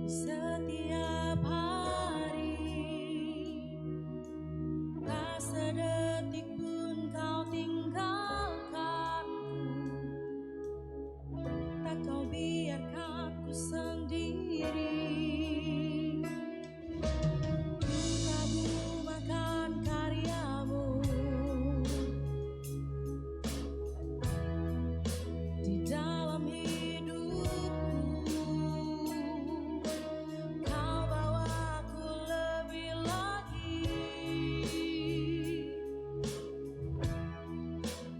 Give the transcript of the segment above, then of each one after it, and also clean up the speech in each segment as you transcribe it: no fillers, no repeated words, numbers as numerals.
Setiap hari, tak sedetik pun kau tinggalkanku, tak kau biarkan ku sendiri. Ku kagumkan karyamu di dalam hidupku. Kau bawa aku lebih lagi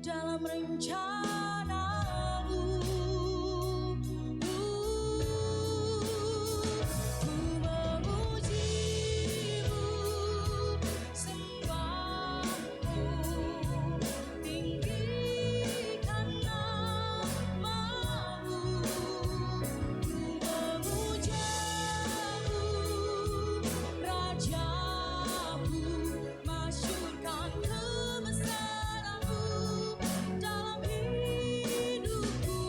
dalam rencanamu. Ku memujimu, sembahmu, tinggikan namamu. Ku memujamu, Rajaku, masyurkan kebesaranmu dalam hidupku.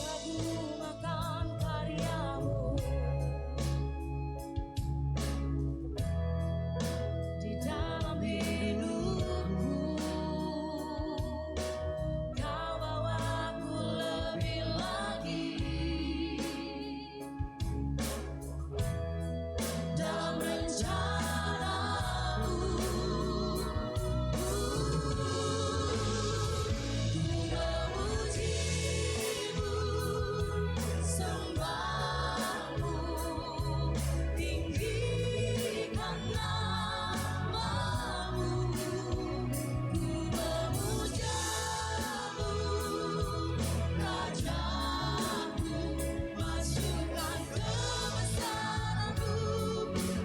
Kagumkan karyamu di dalam hidupku. Kau bawa aku lebih lagi dalam rencanamu. Memujimu, sembahmu, tinggikan namamu. Ku memujamu, Rajaku, masyurkan kebesaranmu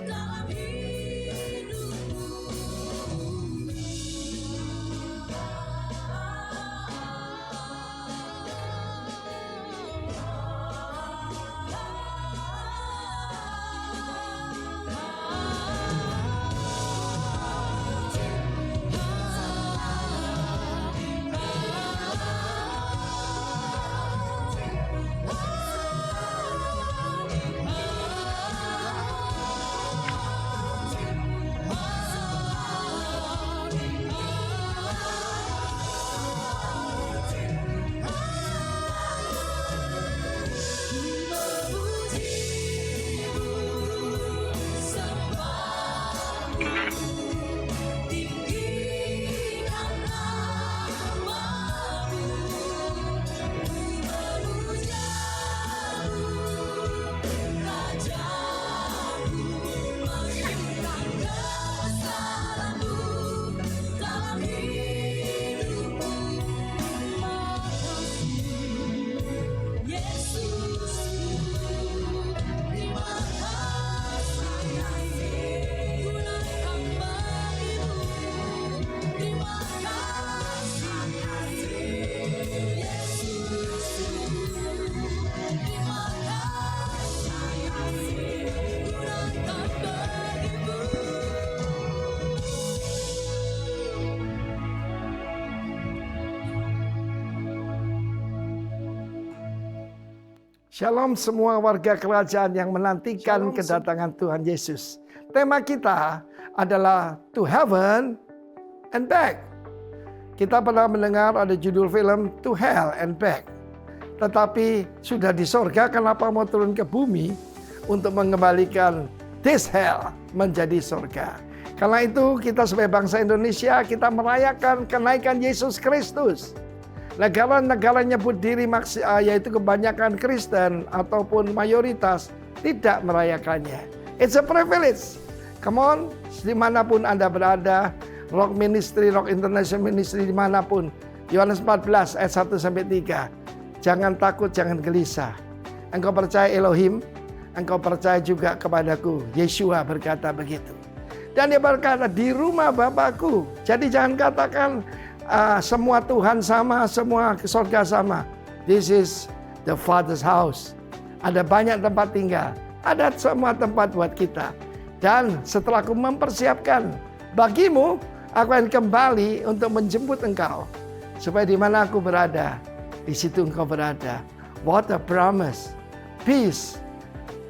dalam hidupku. Shalom semua warga kerajaan yang menantikan kedatangan Tuhan Yesus. Tema kita adalah To Heaven and Back. Kita pernah mendengar ada judul film To Hell and Back. Tetapi sudah di sorga, kenapa mau turun ke bumi untuk mengembalikan this hell menjadi sorga? Karena itu kita sebagai bangsa Indonesia, kita merayakan kenaikan Yesus Kristus. Negara-negara nyebut diri yaitu kebanyakan Kristen ataupun mayoritas tidak merayakannya. It's a privilege. Come on, dimanapun Anda berada, Rock Ministry, Rock International Ministry dimanapun. Yohanes 14 ayat 1-3. Jangan takut, jangan gelisah. Engkau percaya Elohim, engkau percaya juga kepadaku. Yeshua berkata begitu. Dan dia berkata, di rumah Bapakku. Jadi jangan katakan semua Tuhan sama, semua surga sama. This is the Father's house. Ada banyak tempat tinggal. Ada semua tempat buat kita. Dan setelah aku mempersiapkan bagimu, aku akan kembali untuk menjemput engkau. Supaya di mana aku berada, di situ engkau berada. What a promise. Peace.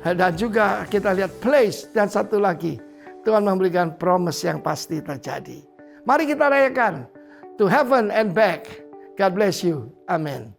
Dan juga kita lihat place. Dan satu lagi, Tuhan memberikan promise yang pasti terjadi. Mari kita rayakan. To heaven and back. God bless you. Amen.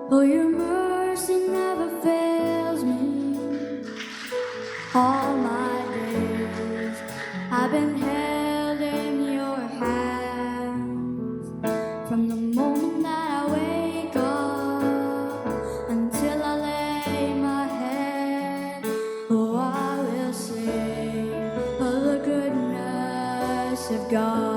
Oh, your mercy never fails me. All my days I've been held in your hands. From the moment that I wake up until I lay my head, oh, I will sing of the goodness of God.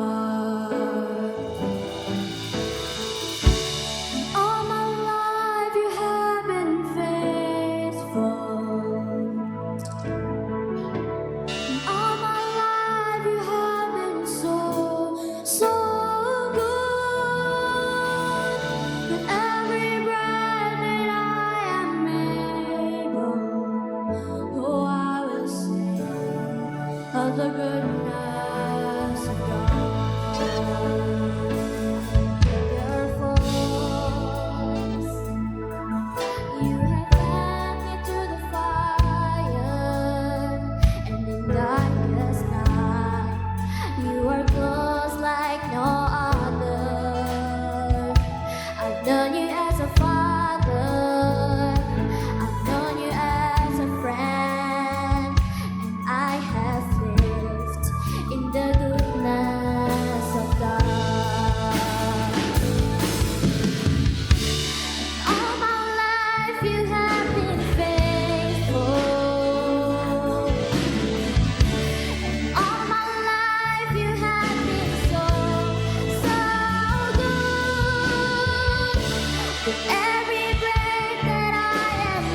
With every breath that I am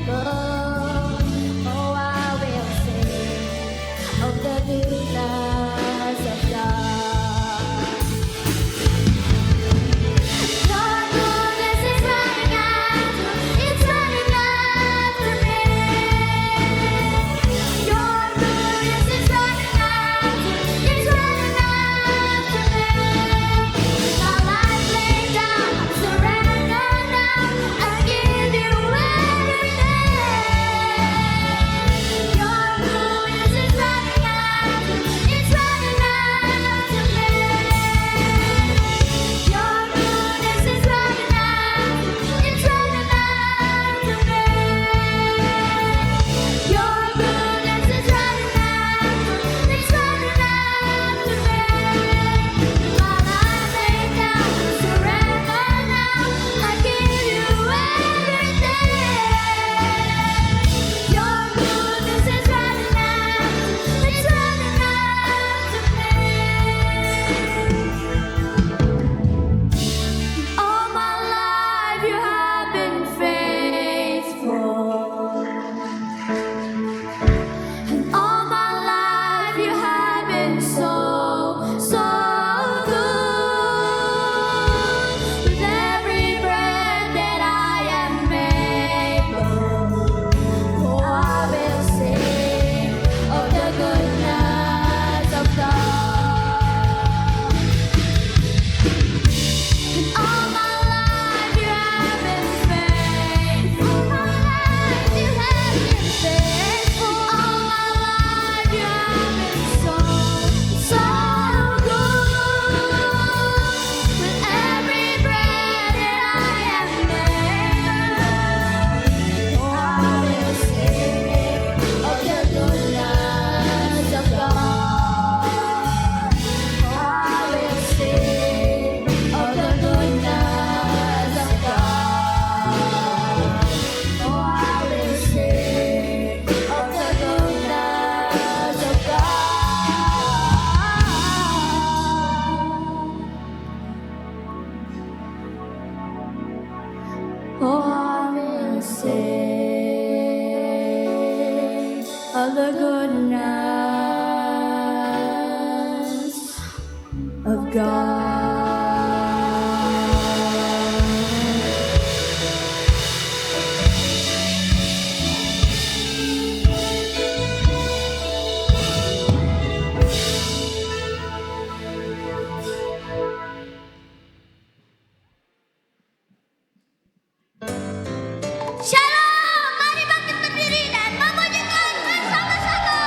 able, oh, I will sing of the goodness of God. Your goodness is running after, it's running after me. Your goodness is running after, it's running after me. My life laid down, surrender now, I give you everything. Your goodness is running after, it's running after me. Your goodness is running after, it's running after me. Your goodness is running after, it's running after me. My life laid down, surrender now, I give you everything. Your goodness is running after, it's running after me. All my life you have been faithful. And all my life you have been so, so good. With every breath that I am able, oh, I will sing of the goodness of God. And all my life you have been faithful. All my life you have been faithful. All my life you have been so, so good. With every breath that I am able, oh, I will sing of the goodness of God. Oh, I will sing of the goodness of God. Oh, I will sing of the goodness of God. Oh, I will sing of the goodness of God. Shalom, mari bangkit berdiri dan memuji Tuhan bersama-sama.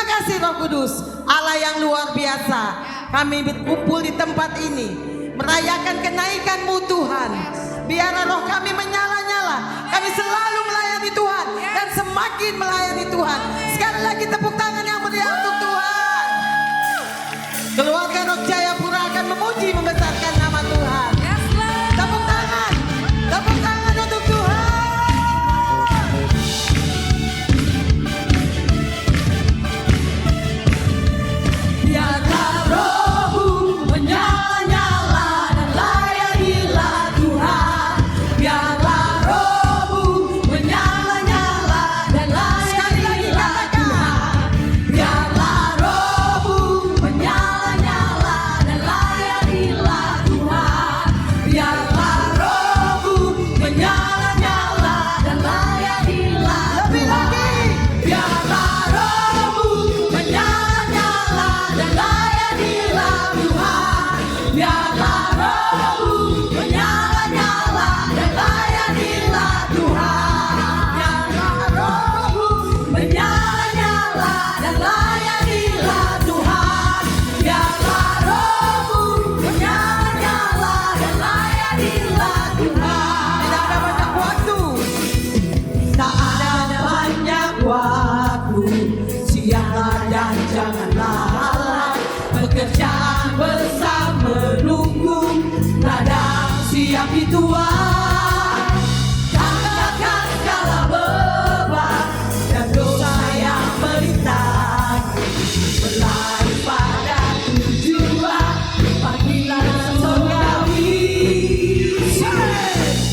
kasih Roh Kudus, Allah yang luar biasa. Kami berkumpul di tempat ini merayakan kenaikan-Mu Tuhan. Biarlah roh kami menyala-nyala. Kami selalu melayani Tuhan dan semakin melayani Tuhan. Sekali lagi tepuk tangan yang meriah untuk Tuhan. Keluarga Roh Jayapura akan memuji membesarkan nama Tuhan. Tepuk tangan untuk Tuhan. Biarlah roh-Mu menyala-nyala dan layanilah Tuhan. Biarlah roh-Mu menyala-nyala dan layanilah Tuhan. Biarlah roh-Mu menyala-nyala dan layanilah Tuhan. Biarlah roh-Mu menyala-nyala dan layanilah lebih lagi. Biarlah roh-Mu menyala-nyala dan layanilah Tuhan. Biarlah roh-Mu menyala-nyala dan layanilah Tuhan. Biarlah roh-Mu menyala-nyala dan layanilah Tuhan. Biarlah roh-Mu menyala-nyala dan layanilah Tuhan. Tidak ada banyak waktu. Tak ada banyak waktu. Siaplah dan janganlah lalai. Pekerjaan besar menunggu. Ladang siap dituai. Angkatkan segala beban dan dosa yang melintang. Berlari pada tujuan panggilan surgawi.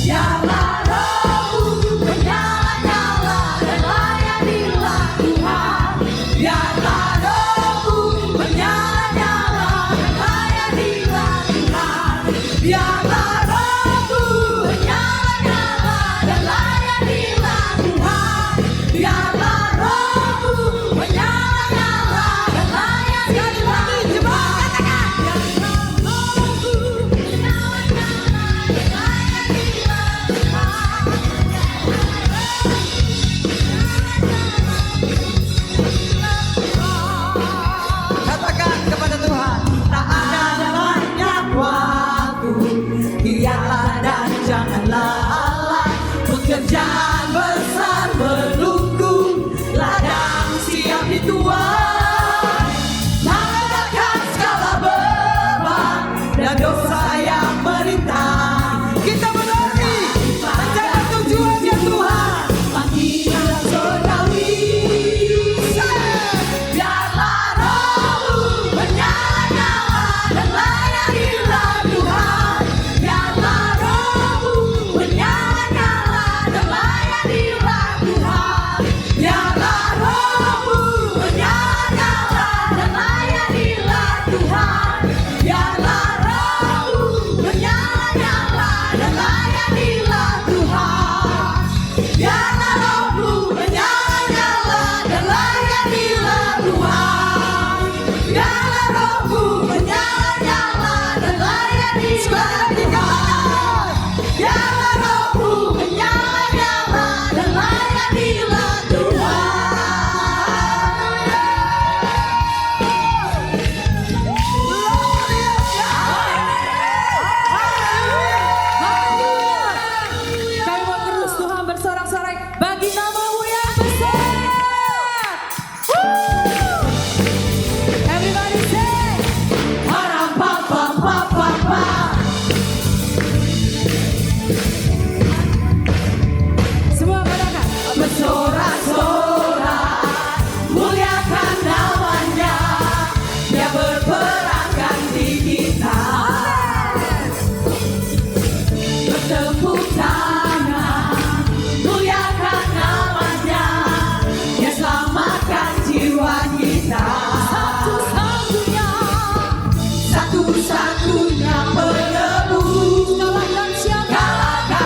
Biarlah roh-Mu menyala-nyala dan layanilah Tuhan. Biarlah roh-Mu menyala-nyala dan layanilah Tuhan. Biarlah roh-Mu menyala-nyala dan layanilah Tuhan. Biarlah roh-Mu menyala-nyala dan layanilah Tuhan. Biarlah roh-Mu menyala-nyala dan layanilah Tuhan. Katakan kepada Tuhan, tak ada banyak waktu. Giatlah dan janganlah lalai. Pekerjaan besar menunggu. Ladang siap dituai. Angkatkan segala beban dan dosa yang merintang. Kita berlari mencapai tujuannya Tuhan. Panggilan surgawi. Biarlah roh-Mu menyala-nyala dan layanilah Tuhan. Biarlah roh-Mu menyala-nyala dan layanilah Tuhan. Biarlah roh-Mu menyala-nyala dan layanilah Tuhan. Biarlah roh-Mu menyala-nyala dan layanilah Tuhan. Biarlah roh-Mu menyala-nyala dan layanilah Tuhan. Biarlah roh-Mu menyala-nyala dan layanilah Tuhan. Biarlah roh-Mu menyala-nyala dan layanilah Tuhan. Kami mau terus Tuhan bersorak-sorai bagi nama-Mu yang besar. Everybody say, haram pa pa pa pa pa. Semua katakan bersorak-sorai, muliakan namanya. Dia berperang ganti kita. Bertepuk tangan, muliakan namanya. Dia selamatkan jiwa kita. Satu-satunya penebus, kalahkan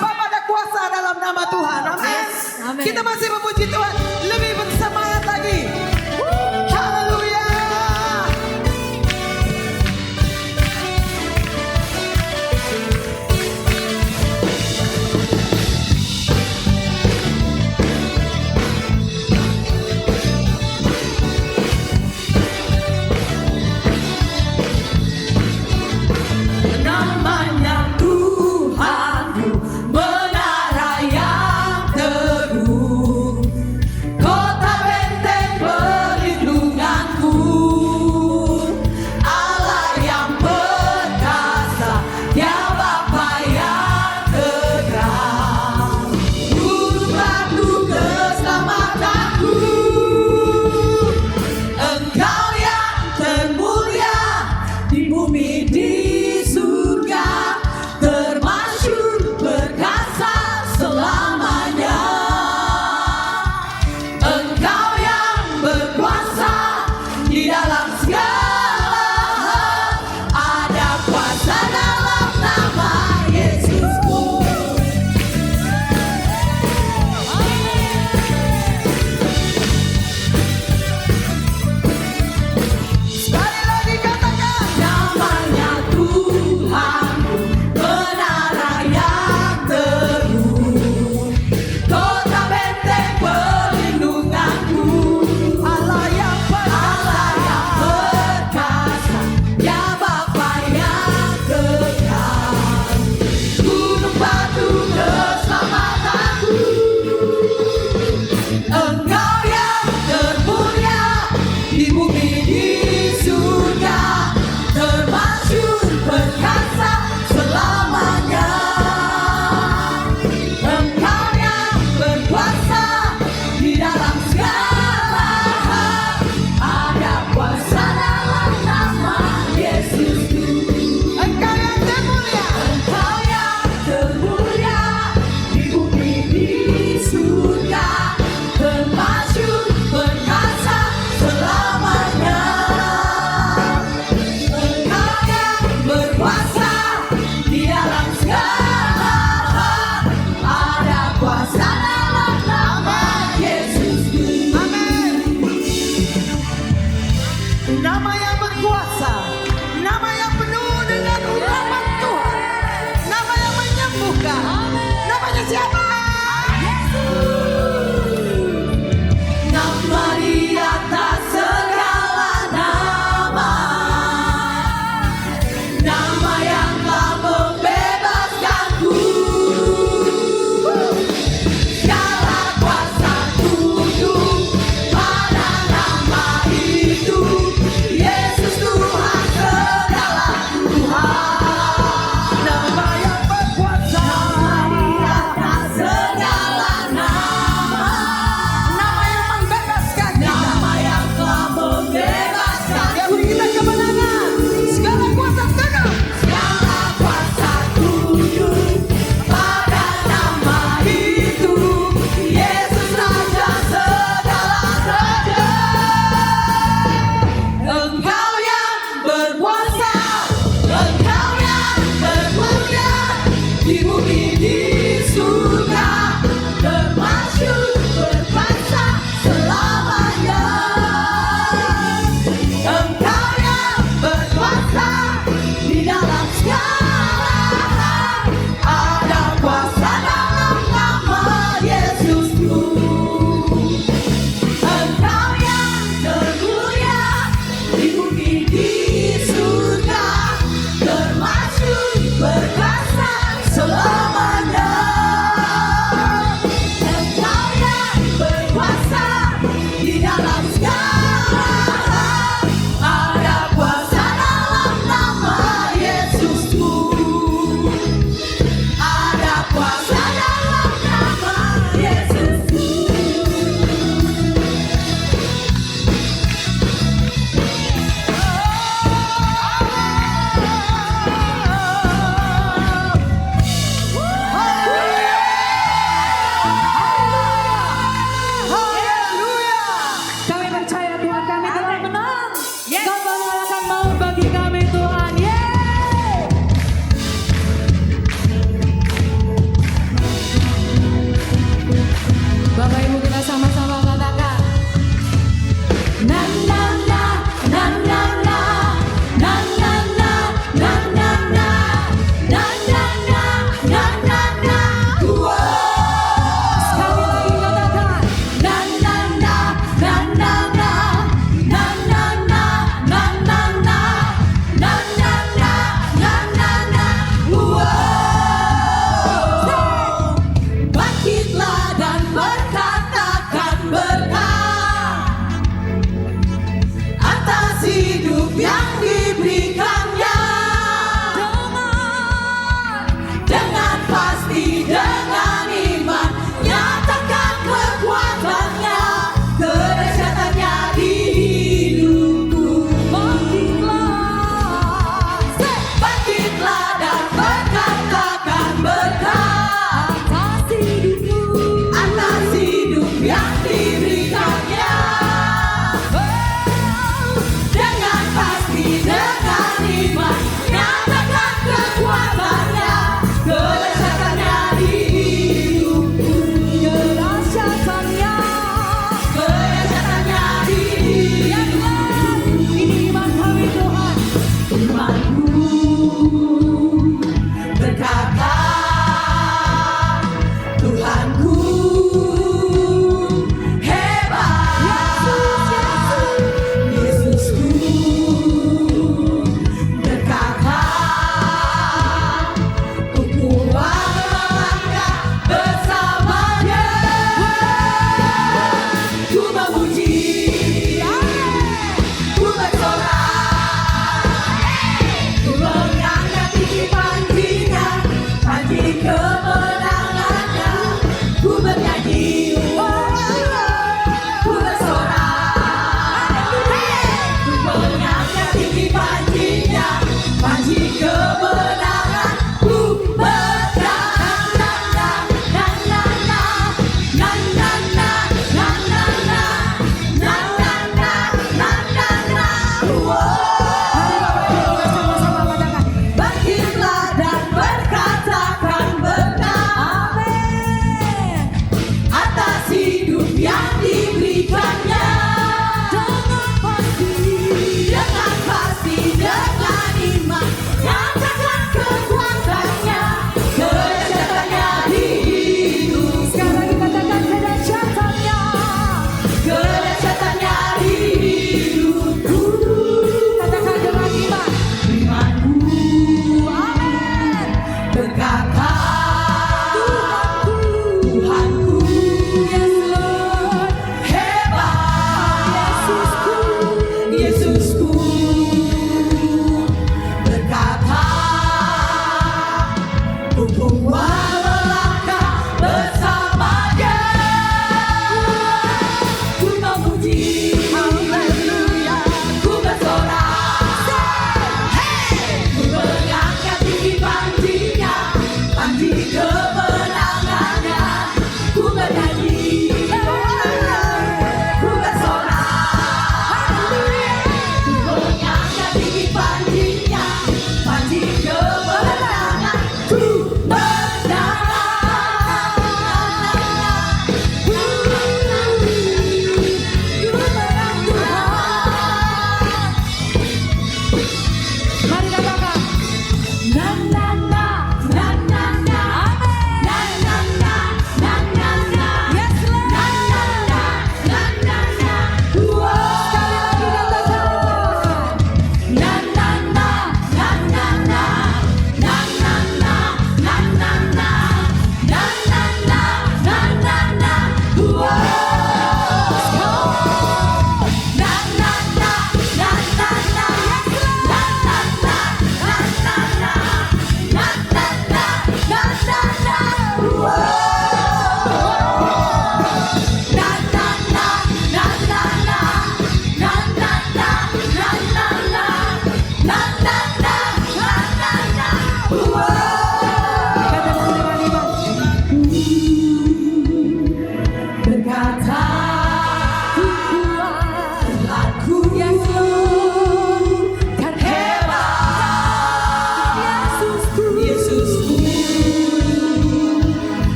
Sebab ada kuasa dalam nama Tuhan. Amin. Amin. Kita masih memuji Tuhan. Lebih bersemangat lagi. Haleluya. Namanya Tuhan, menara yang teguh.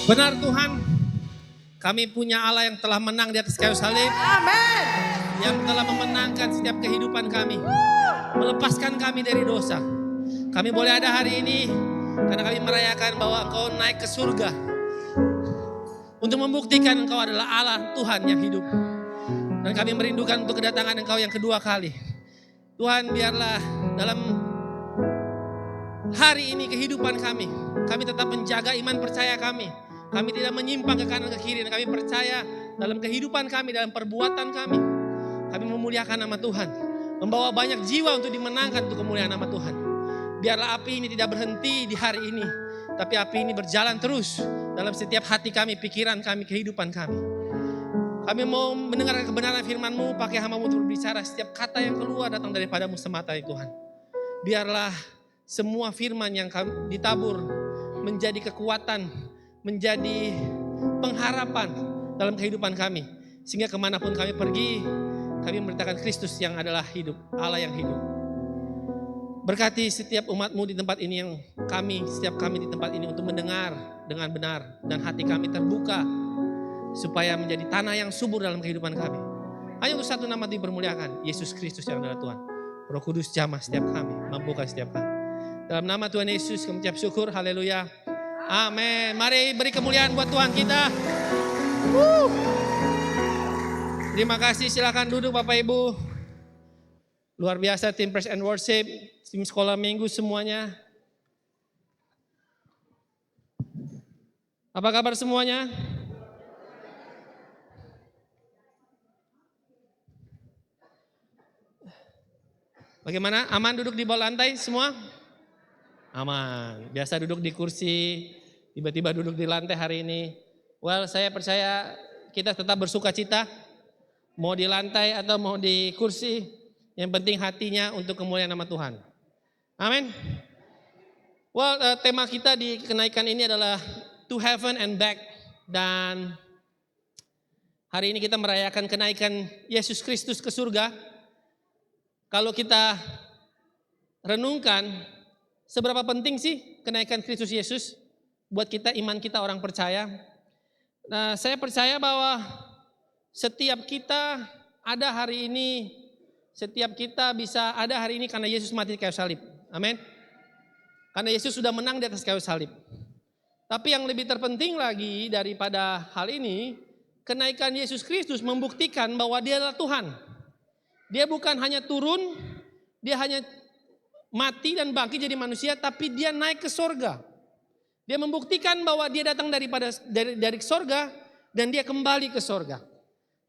Benar Tuhan, kami punya Allah yang telah menang di atas kayu salib, Amin. yang telah memenangkan setiap kehidupan kami, melepaskan kami dari dosa. Kami boleh ada hari ini karena kami merayakan bahwa Engkau naik ke surga untuk membuktikan Engkau adalah Allah Tuhan yang hidup. Dan kami merindukan untuk kedatangan Engkau yang kedua kali. Tuhan, biarlah dalam hari ini kehidupan kami tetap menjaga iman percaya kami. Kami tidak menyimpang ke kanan ke kiri, dan kami percaya dalam kehidupan kami, dalam perbuatan kami. Kami memuliakan nama Tuhan, membawa banyak jiwa untuk dimenangkan untuk kemuliaan nama Tuhan. Biarlah api ini tidak berhenti di hari ini, tapi api ini berjalan terus dalam setiap hati kami, pikiran kami, kehidupan kami. Kami mau mendengar kebenaran firman-Mu, pakai hamba-Mu untuk berbicara. Setiap kata yang keluar datang daripada-Mu semata ya Tuhan. Biarlah semua firman yang kami ditabur menjadi kekuatan, menjadi pengharapan dalam kehidupan kami. Sehingga kemanapun kami pergi, kami memberitakan Kristus yang adalah hidup, Allah yang hidup. Berkati setiap umat-Mu di tempat ini, yang setiap kami di tempat ini untuk mendengar dengan benar. Dan hati kami terbuka supaya menjadi tanah yang subur dalam kehidupan kami. Hanya untuk satu nama dipermuliakan, Yesus Kristus yang adalah Tuhan. Roh Kudus jamah setiap kami, mampukan setiap kami. Dalam nama Tuhan Yesus kami ucap syukur, haleluya. Amin. Mari beri kemuliaan buat Tuhan kita. Terima kasih, silakan duduk Bapak Ibu. Luar biasa tim Praise and Worship, tim sekolah minggu semuanya. Apa kabar semuanya? Bagaimana? Aman duduk di bawah lantai semua? Aman. Biasa duduk di kursi, tiba-tiba duduk di lantai hari ini. Well, saya percaya kita tetap bersuka cita. Mau di lantai atau mau di kursi, yang penting hatinya untuk kemuliaan nama Tuhan. Amin. Well, tema kita di kenaikan ini adalah To Heaven and Back. Dan hari ini kita merayakan kenaikan Yesus Kristus ke surga. Kalau kita renungkan, seberapa penting sih kenaikan Kristus Yesus buat kita, iman kita orang percaya? Nah, saya percaya bahwa setiap kita ada hari ini, setiap kita bisa ada hari ini karena Yesus mati di kayu salib. Amin. Karena Yesus sudah menang di atas kayu salib. Tapi yang lebih terpenting lagi daripada hal ini, kenaikan Yesus Kristus membuktikan bahwa Dia adalah Tuhan. Dia bukan hanya turun, Dia hanya mati dan bangkit jadi manusia, tapi Dia naik ke sorga. Dia membuktikan bahwa Dia datang dari sorga dan Dia kembali ke sorga.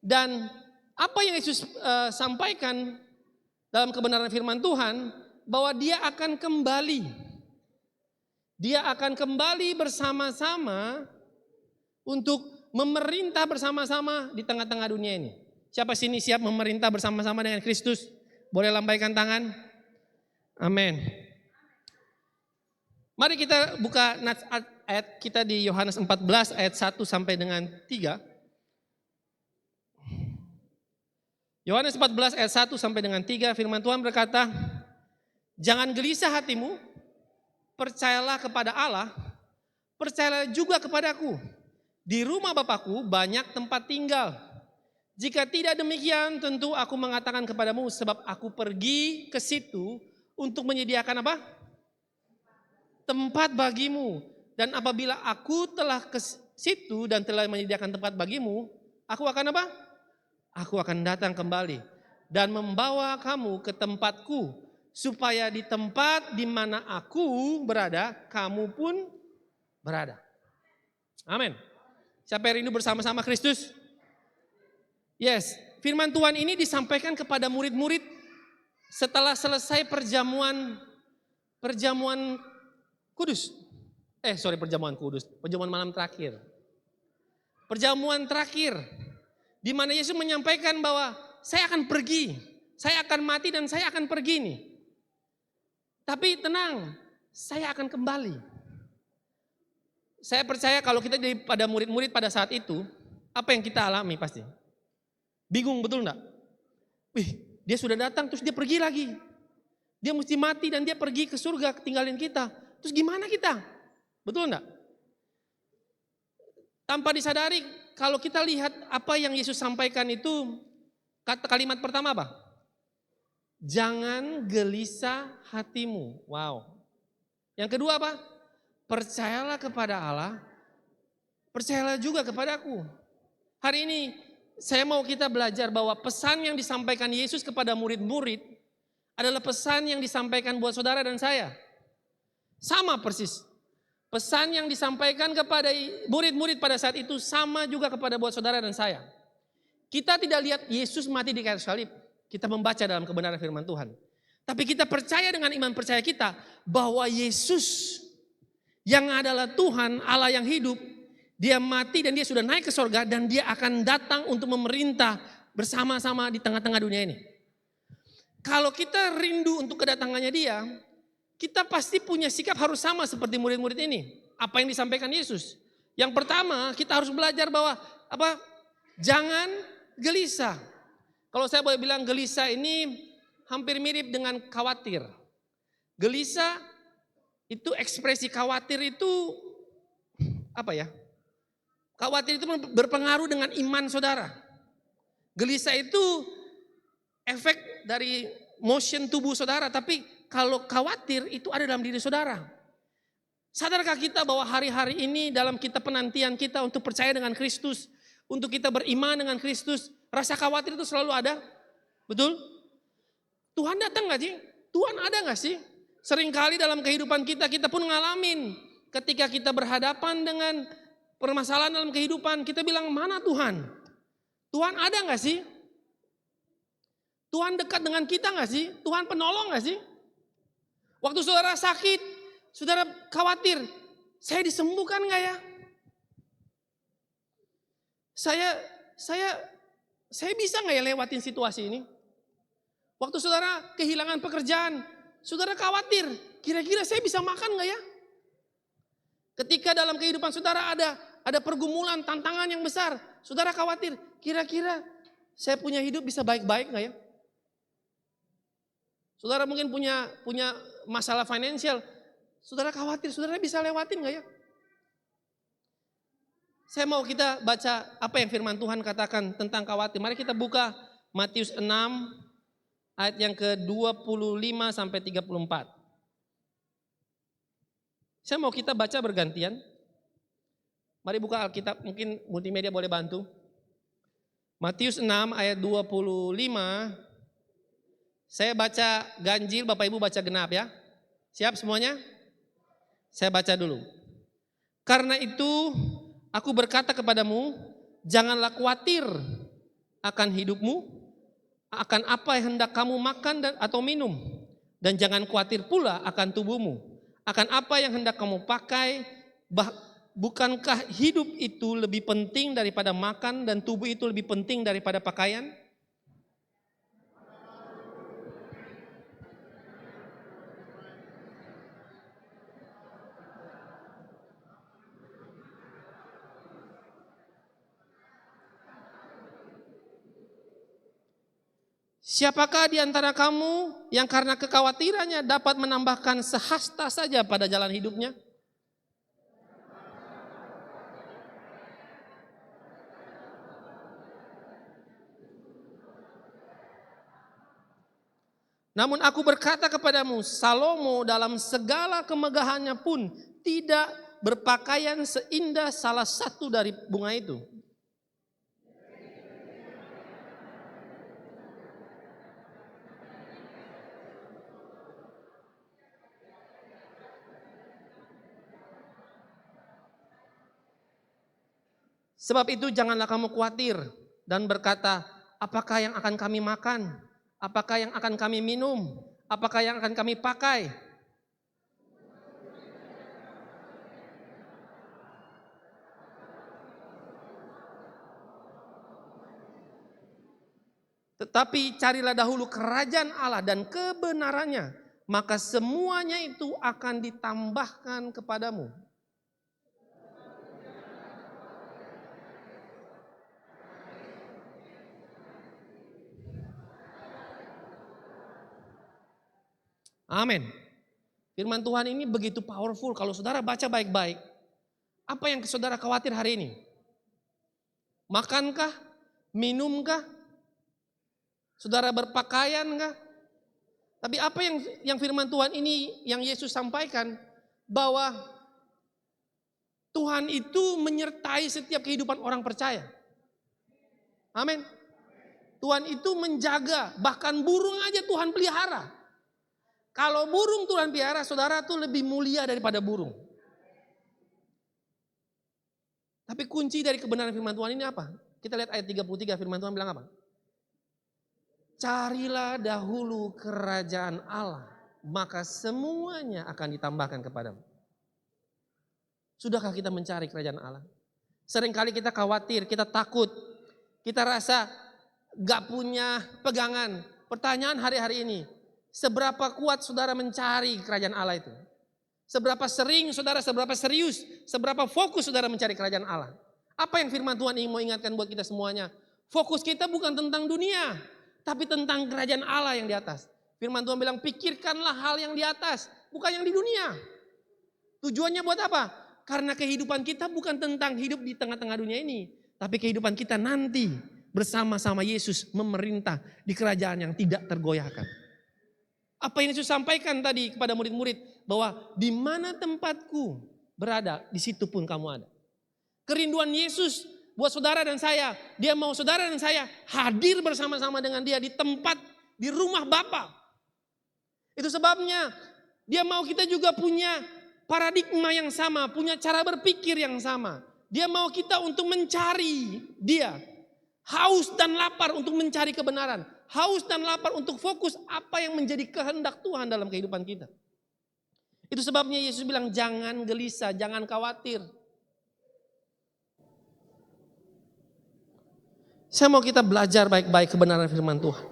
Dan apa yang Yesus sampaikan dalam kebenaran firman Tuhan, bahwa Dia akan kembali. Dia akan kembali bersama-sama untuk memerintah bersama-sama di tengah-tengah dunia ini. Siapa sini siap memerintah bersama-sama dengan Kristus? Boleh lambaikan tangan? Amin. Mari kita buka ayat kita di Yohanes 14 ayat 1 sampai dengan 3. Yohanes 14 ayat 1 sampai dengan 3, firman Tuhan berkata, "Jangan gelisah hatimu, percayalah kepada Allah, percayalah juga kepadaku. Di rumah Bapakku banyak tempat tinggal. Jika tidak demikian, tentu aku mengatakan kepadamu, sebab aku pergi ke situ untuk menyediakan apa? Tempat bagimu. Dan apabila aku telah ke situ dan telah menyediakan tempat bagimu, aku akan apa? Aku akan datang kembali dan membawa kamu ke tempatku, supaya di tempat di mana aku berada, kamu pun berada." Amin. Siapa yang rindu bersama-sama Kristus? Yes, firman Tuhan ini disampaikan kepada murid-murid setelah selesai perjamuan kudus. Perjamuan malam terakhir. Perjamuan terakhir di mana Yesus menyampaikan bahwa saya akan pergi, saya akan mati dan saya akan pergi nih. Tapi tenang, saya akan kembali. Saya percaya kalau kita pada murid-murid pada saat itu, apa yang kita alami pasti? Bingung, betul enggak? Dia sudah datang terus dia pergi lagi. Dia mesti mati dan dia pergi ke surga tinggalin kita. Terus gimana kita? Betul enggak? Tanpa disadari, kalau kita lihat apa yang Yesus sampaikan itu, kalimat pertama apa? Jangan gelisah hatimu. Wow. Yang kedua apa? Percayalah kepada Allah, percayalah juga kepadaku. Hari ini saya mau kita belajar bahwa pesan yang disampaikan Yesus kepada murid-murid adalah pesan yang disampaikan buat saudara dan saya. Sama persis. Pesan yang disampaikan kepada murid-murid pada saat itu sama juga kepada buat saudara dan saya. Kita tidak lihat Yesus mati di kayu salib. Kita membaca dalam kebenaran firman Tuhan. Tapi kita percaya dengan iman percaya kita bahwa Yesus yang adalah Tuhan Allah yang hidup, dia mati dan dia sudah naik ke sorga dan dia akan datang untuk memerintah bersama-sama di tengah-tengah dunia ini. Kalau kita rindu untuk kedatangannya dia, kita pasti punya sikap harus sama seperti murid-murid ini. Apa yang disampaikan Yesus? Yang pertama, kita harus belajar bahwa jangan gelisah. Kalau saya boleh bilang gelisah ini hampir mirip dengan khawatir. Gelisah itu ekspresi khawatir itu Khawatir itu berpengaruh dengan iman saudara. Gelisah itu efek dari motion tubuh saudara, tapi kalau khawatir itu ada dalam diri saudara. Sadarkah kita bahwa hari-hari ini dalam kita penantian kita untuk percaya dengan Kristus, untuk kita beriman dengan Kristus, rasa khawatir itu selalu ada? Betul? Tuhan datang gak sih? Tuhan ada gak sih? Seringkali dalam kehidupan kita, kita pun ngalamin. Ketika kita berhadapan dengan permasalahan dalam kehidupan, kita bilang, mana Tuhan? Tuhan ada gak sih? Tuhan dekat dengan kita gak sih? Tuhan penolong gak sih? Waktu saudara sakit, saudara khawatir, saya disembuhkan gak ya? Saya bisa gak ya lewatin situasi ini? Waktu saudara kehilangan pekerjaan, saudara khawatir, kira-kira saya bisa makan gak ya? Ketika dalam kehidupan saudara ada pergumulan, tantangan yang besar, saudara khawatir, kira-kira saya punya hidup bisa baik-baik gak ya? Saudara mungkin punya masalah finansial, saudara khawatir, saudara bisa lewatin gak ya? Saya mau kita baca apa yang firman Tuhan katakan tentang khawatir. Mari kita buka Matius 6 ayat yang ke-25 sampai 34. Saya mau kita baca bergantian. Mari buka Alkitab, mungkin multimedia boleh bantu. Matius 6 ayat 25. Saya baca ganjil, Bapak Ibu baca genap ya. Siap semuanya? Saya baca dulu. Karena itu aku berkata kepadamu, janganlah khawatir akan hidupmu, akan apa yang hendak kamu makan atau minum. Dan jangan khawatir pula akan tubuhmu, akan apa yang hendak kamu pakai. Bukankah hidup itu lebih penting daripada makan dan tubuh itu lebih penting daripada pakaian? Siapakah di antara kamu yang karena kekhawatirannya dapat menambahkan sehasta saja pada jalan hidupnya? Namun aku berkata kepadamu, Salomo dalam segala kemegahannya pun tidak berpakaian seindah salah satu dari bunga itu. Sebab itu janganlah kamu khawatir dan berkata, apakah yang akan kami makan? Apakah yang akan kami minum? Apakah yang akan kami pakai? Tetapi carilah dahulu kerajaan Allah dan kebenarannya, maka semuanya itu akan ditambahkan kepadamu. Amin. Firman Tuhan ini begitu powerful kalau saudara baca baik-baik. Apa yang saudara khawatir hari ini? Makankah? Minumkah? Saudara berpakaiankah? Tapi apa yang firman Tuhan ini yang Yesus sampaikan, bahwa Tuhan itu menyertai setiap kehidupan orang percaya. Amin. Tuhan itu menjaga, bahkan burung aja Tuhan pelihara. Kalau burung Tuhan pelihara, saudara tuh lebih mulia daripada burung. Tapi kunci dari kebenaran firman Tuhan ini apa? Kita lihat ayat 33, firman Tuhan bilang apa? Carilah dahulu kerajaan Allah, maka semuanya akan ditambahkan kepadamu. Sudahkah kita mencari kerajaan Allah? Seringkali kita khawatir, kita takut, kita rasa gak punya pegangan. Pertanyaan hari-hari ini, seberapa kuat saudara mencari kerajaan Allah itu? Seberapa sering saudara, seberapa serius, seberapa fokus saudara mencari kerajaan Allah? Apa yang firman Tuhan ingin mau ingatkan buat kita semuanya? Fokus kita bukan tentang dunia, tapi tentang kerajaan Allah yang di atas. Firman Tuhan bilang, pikirkanlah hal yang di atas, bukan yang di dunia. Tujuannya buat apa? Karena kehidupan kita bukan tentang hidup di tengah-tengah dunia ini, tapi kehidupan kita nanti bersama-sama Yesus memerintah di kerajaan yang tidak tergoyahkan. Apa yang Yesus sampaikan tadi kepada murid-murid, bahwa di mana tempatku berada, di situ pun kamu ada. Kerinduan Yesus buat saudara dan saya, dia mau saudara dan saya hadir bersama-sama dengan dia di tempat, di rumah Bapa. Itu sebabnya dia mau kita juga punya paradigma yang sama, punya cara berpikir yang sama. Dia mau kita untuk mencari dia. Haus dan lapar untuk mencari kebenaran. Haus dan lapar untuk fokus apa yang menjadi kehendak Tuhan dalam kehidupan kita. Itu sebabnya Yesus bilang, jangan gelisah, jangan khawatir. Saya mau kita belajar baik-baik kebenaran firman Tuhan.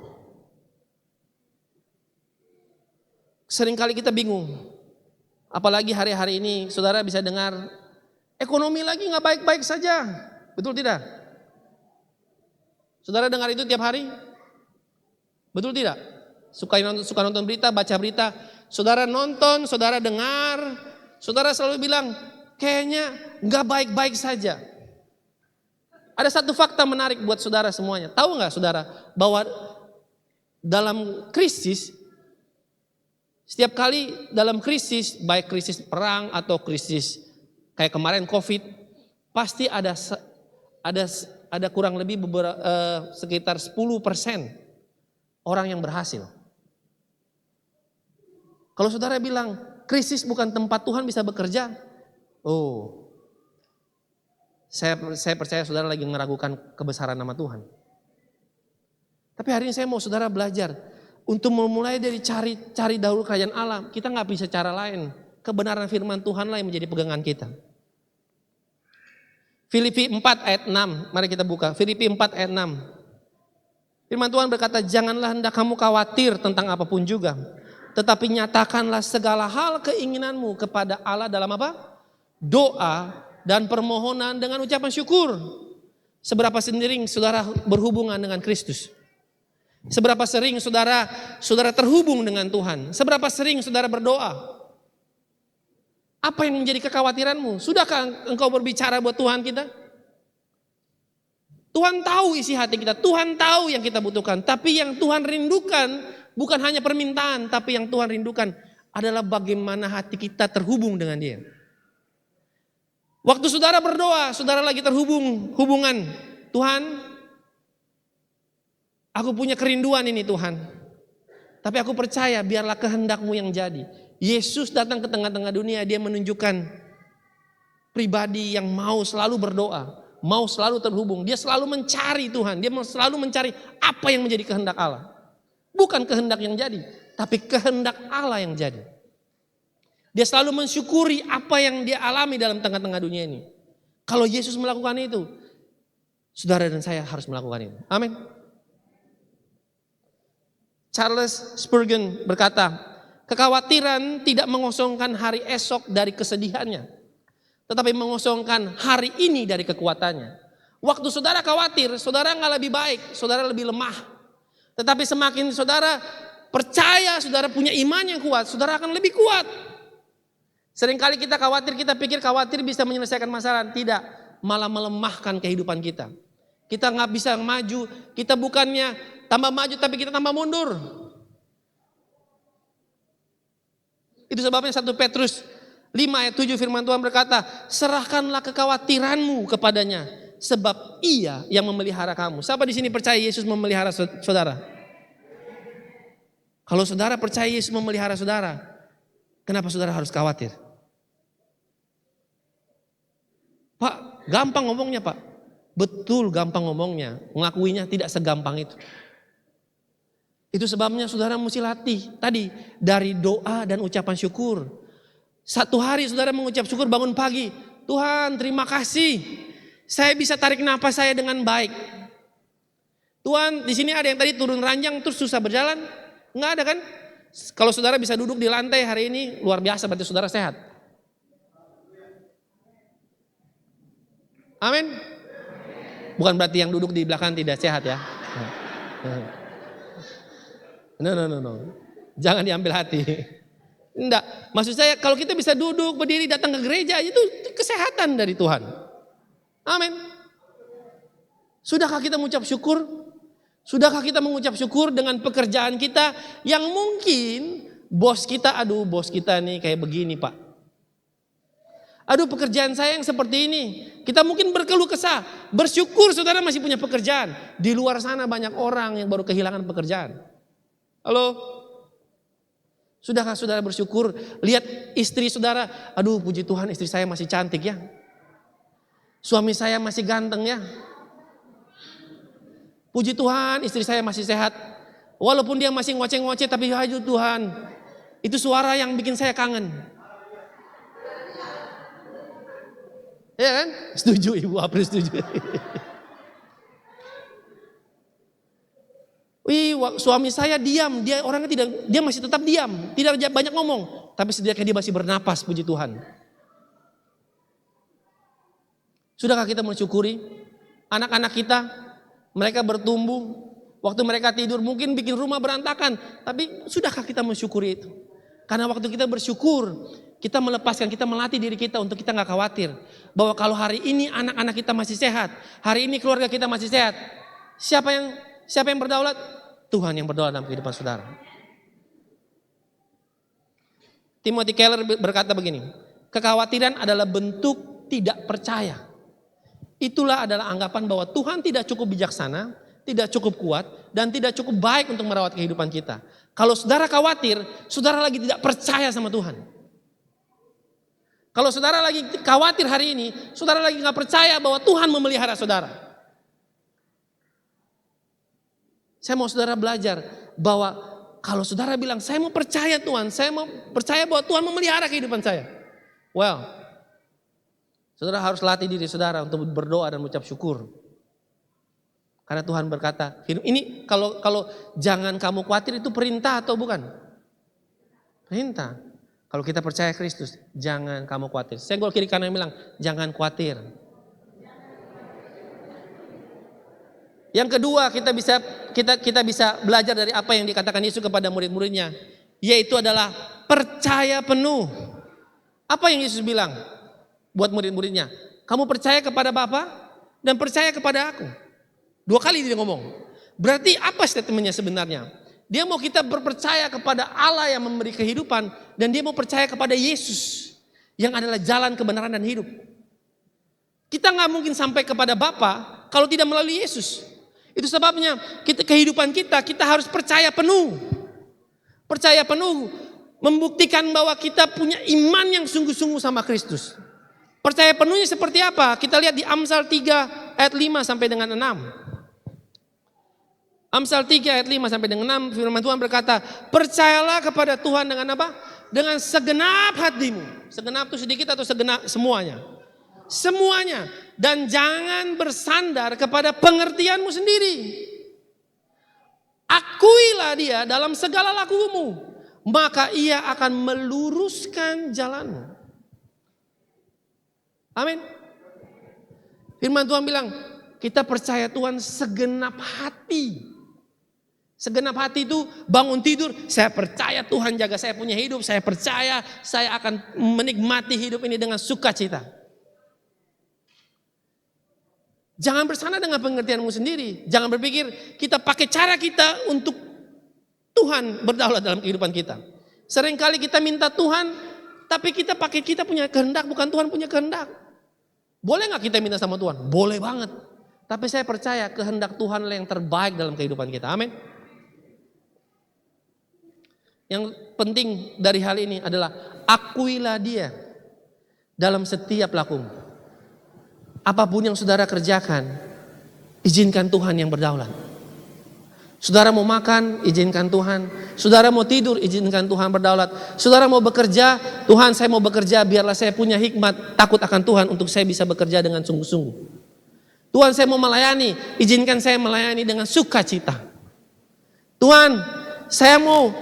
Seringkali kita bingung. Apalagi hari-hari ini saudara bisa dengar, ekonomi lagi gak baik-baik saja. Betul tidak? Saudara dengar itu tiap hari? Betul tidak? Suka nonton berita, baca berita. Saudara nonton, saudara dengar. Saudara selalu bilang, kayaknya gak baik-baik saja. Ada satu fakta menarik buat saudara semuanya. Tahu gak saudara bahwa dalam krisis, setiap kali dalam krisis, baik krisis perang atau krisis kayak kemarin COVID, pasti ada kurang lebih sekitar 10% orang yang berhasil. Kalau saudara bilang krisis bukan tempat Tuhan bisa bekerja, oh, saya percaya saudara lagi meragukan kebesaran nama Tuhan. Tapi hari ini saya mau saudara belajar. Untuk memulai dari cari dahulu kerajaan Allah, kita nggak bisa cara lain. Kebenaran firman Tuhan lah yang menjadi pegangan kita. Filipi 4 ayat 6, mari kita buka. Filipi 4 ayat 6. Firman Tuhan berkata, janganlah hendak kamu khawatir tentang apapun juga. Tetapi nyatakanlah segala hal keinginanmu kepada Allah dalam apa? Doa dan permohonan dengan ucapan syukur. Seberapa sering saudara berhubungan dengan Kristus? Seberapa sering saudara terhubung dengan Tuhan? Seberapa sering saudara berdoa? Apa yang menjadi kekhawatiranmu? Sudahkah engkau berbicara buat Tuhan kita? Tuhan tahu isi hati kita, Tuhan tahu yang kita butuhkan. Tapi yang Tuhan rindukan bukan hanya permintaan, tapi yang Tuhan rindukan adalah bagaimana hati kita terhubung dengan Dia. Waktu saudara berdoa, saudara lagi hubungan. Tuhan, aku punya kerinduan ini Tuhan. Tapi aku percaya biarlah kehendak-Mu yang jadi. Yesus datang ke tengah-tengah dunia, Dia menunjukkan pribadi yang mau selalu berdoa, mau selalu terhubung. Dia selalu mencari Tuhan, Dia selalu mencari apa yang menjadi kehendak Allah. Bukan kehendak yang jadi, tapi kehendak Allah yang jadi. Dia selalu mensyukuri apa yang Dia alami dalam tengah-tengah dunia ini. Kalau Yesus melakukan itu, saudara dan saya harus melakukan itu. Amin. Charles Spurgeon berkata, kekhawatiran tidak mengosongkan hari esok dari kesedihannya, tetapi mengosongkan hari ini dari kekuatannya. Waktu saudara khawatir, saudara nggak lebih baik, saudara lebih lemah. Tetapi semakin saudara percaya, saudara punya iman yang kuat, saudara akan lebih kuat. Seringkali kita khawatir, kita pikir khawatir bisa menyelesaikan masalah. Tidak, malah melemahkan kehidupan kita. Kita nggak bisa maju, kita bukannya tambah maju tapi kita tambah mundur. Itu sebabnya 1 Petrus 5 ayat 7 firman Tuhan berkata, serahkanlah kekhawatiranmu kepadanya, sebab ia yang memelihara kamu. Siapa di sini percaya Yesus memelihara saudara? Kalau saudara percaya Yesus memelihara saudara, kenapa saudara harus khawatir? Pak, gampang ngomongnya Pak. Betul gampang ngomongnya, ngakuinya tidak segampang itu. Itu sebabnya saudara mesti latih tadi dari doa dan ucapan syukur. Satu hari saudara mengucap syukur bangun pagi. Tuhan terima kasih, saya bisa tarik nafas saya dengan baik. Tuhan di sini ada yang tadi turun ranjang terus susah berjalan. Enggak ada kan? Kalau saudara bisa duduk di lantai hari ini luar biasa, berarti saudara sehat. Amin. Bukan berarti yang duduk di belakang tidak sehat ya. No. Jangan diambil hati. Enggak, maksud saya kalau kita bisa duduk, berdiri, datang ke gereja, itu kesehatan dari Tuhan. Amin. Sudahkah kita mengucap syukur? Sudahkah kita mengucap syukur dengan pekerjaan kita yang mungkin bos kita, aduh bos kita nih kayak begini Pak. Aduh pekerjaan saya yang seperti ini. Kita mungkin berkeluh kesah. Bersyukur saudara masih punya pekerjaan. Di luar sana banyak orang yang baru kehilangan pekerjaan. Halo? Sudahkah saudara bersyukur? Lihat istri saudara. Aduh puji Tuhan istri saya masih cantik ya. Suami saya masih ganteng ya. Puji Tuhan istri saya masih sehat. Walaupun dia masih ngoceh-ngoceh tapi aduh Tuhan. Itu suara yang bikin saya kangen. Ya kan? Setuju Ibu April setuju. Wih, suami saya diam, dia orangnya dia masih tetap diam, tidak banyak ngomong, tapi setidaknya dia masih bernapas, puji Tuhan. Sudahkah kita mensyukuri anak-anak kita, mereka bertumbuh, waktu mereka tidur mungkin bikin rumah berantakan, tapi sudahkah kita mensyukuri itu? Karena waktu kita bersyukur, kita melepaskan, kita melatih diri kita untuk kita nggak khawatir. Bahwa kalau hari ini anak-anak kita masih sehat, hari ini keluarga kita masih sehat. Siapa yang berdaulat? Tuhan yang berdaulat dalam kehidupan saudara. Timothy Keller berkata begini, kekhawatiran adalah bentuk tidak percaya. Itulah adalah anggapan bahwa Tuhan tidak cukup bijaksana, tidak cukup kuat, dan tidak cukup baik untuk merawat kehidupan kita. Kalau saudara khawatir, saudara lagi tidak percaya sama Tuhan. Kalau saudara lagi khawatir hari ini, saudara lagi gak percaya bahwa Tuhan memelihara saudara. Saya mau saudara belajar bahwa kalau saudara bilang, saya mau percaya Tuhan, saya mau percaya bahwa Tuhan memelihara kehidupan saya. Well, saudara harus latih diri saudara untuk berdoa dan mengucap syukur. Karena Tuhan berkata, ini kalau jangan kamu khawatir itu perintah atau bukan? Perintah. Kalau kita percaya Kristus, jangan kamu khawatir. Saya gol kiri kanan bilang, jangan khawatir. Yang kedua, kita bisa belajar dari apa yang dikatakan Yesus kepada murid-muridnya, yaitu adalah percaya penuh. Apa yang Yesus bilang buat murid-muridnya? Kamu percaya kepada Bapa dan percaya kepada aku. 2 kali dia ngomong. Berarti apa statementnya sebenarnya? Dia mau kita berpercaya kepada Allah yang memberi kehidupan, dan dia mau percaya kepada Yesus yang adalah jalan kebenaran dan hidup. Kita nggak mungkin sampai kepada Bapa kalau tidak melalui Yesus. Itu sebabnya kehidupan kita harus percaya penuh. Percaya penuh membuktikan bahwa kita punya iman yang sungguh-sungguh sama Kristus. Percaya penuhnya seperti apa? Kita lihat di Amsal 3 ayat 5 sampai dengan 6. Amsal 3 ayat 5 sampai dengan 6 firman Tuhan berkata, percayalah kepada Tuhan dengan apa? Dengan segenap hatimu. Segenap itu sedikit atau segenap semuanya? Semuanya. Dan jangan bersandar kepada pengertianmu sendiri. Akuilah dia dalam segala lakumu, maka ia akan meluruskan jalanmu. Amin. Firman Tuhan bilang, kita percaya Tuhan segenap hati. Segenap hati itu bangun tidur, saya percaya Tuhan jaga saya punya hidup, saya percaya saya akan menikmati hidup ini dengan sukacita. Jangan bersandar dengan pengertianmu sendiri. Jangan berpikir kita pakai cara kita untuk Tuhan berdaulat dalam kehidupan kita. Seringkali kita minta Tuhan, tapi kita pakai kita punya kehendak, bukan Tuhan punya kehendak. Boleh gak kita minta sama Tuhan? Boleh banget. Tapi saya percaya kehendak Tuhan yang terbaik dalam kehidupan kita. Amin. Yang penting dari hal ini adalah akuilah Dia dalam setiap lakumu. Apapun yang saudara kerjakan, izinkan Tuhan yang berdaulat. Saudara mau makan, izinkan Tuhan. Saudara mau tidur, izinkan Tuhan berdaulat. Saudara mau bekerja, Tuhan saya mau bekerja, biarlah saya punya hikmat, takut akan Tuhan untuk saya bisa bekerja dengan sungguh-sungguh. Tuhan saya mau melayani, izinkan saya melayani dengan sukacita. Tuhan saya mau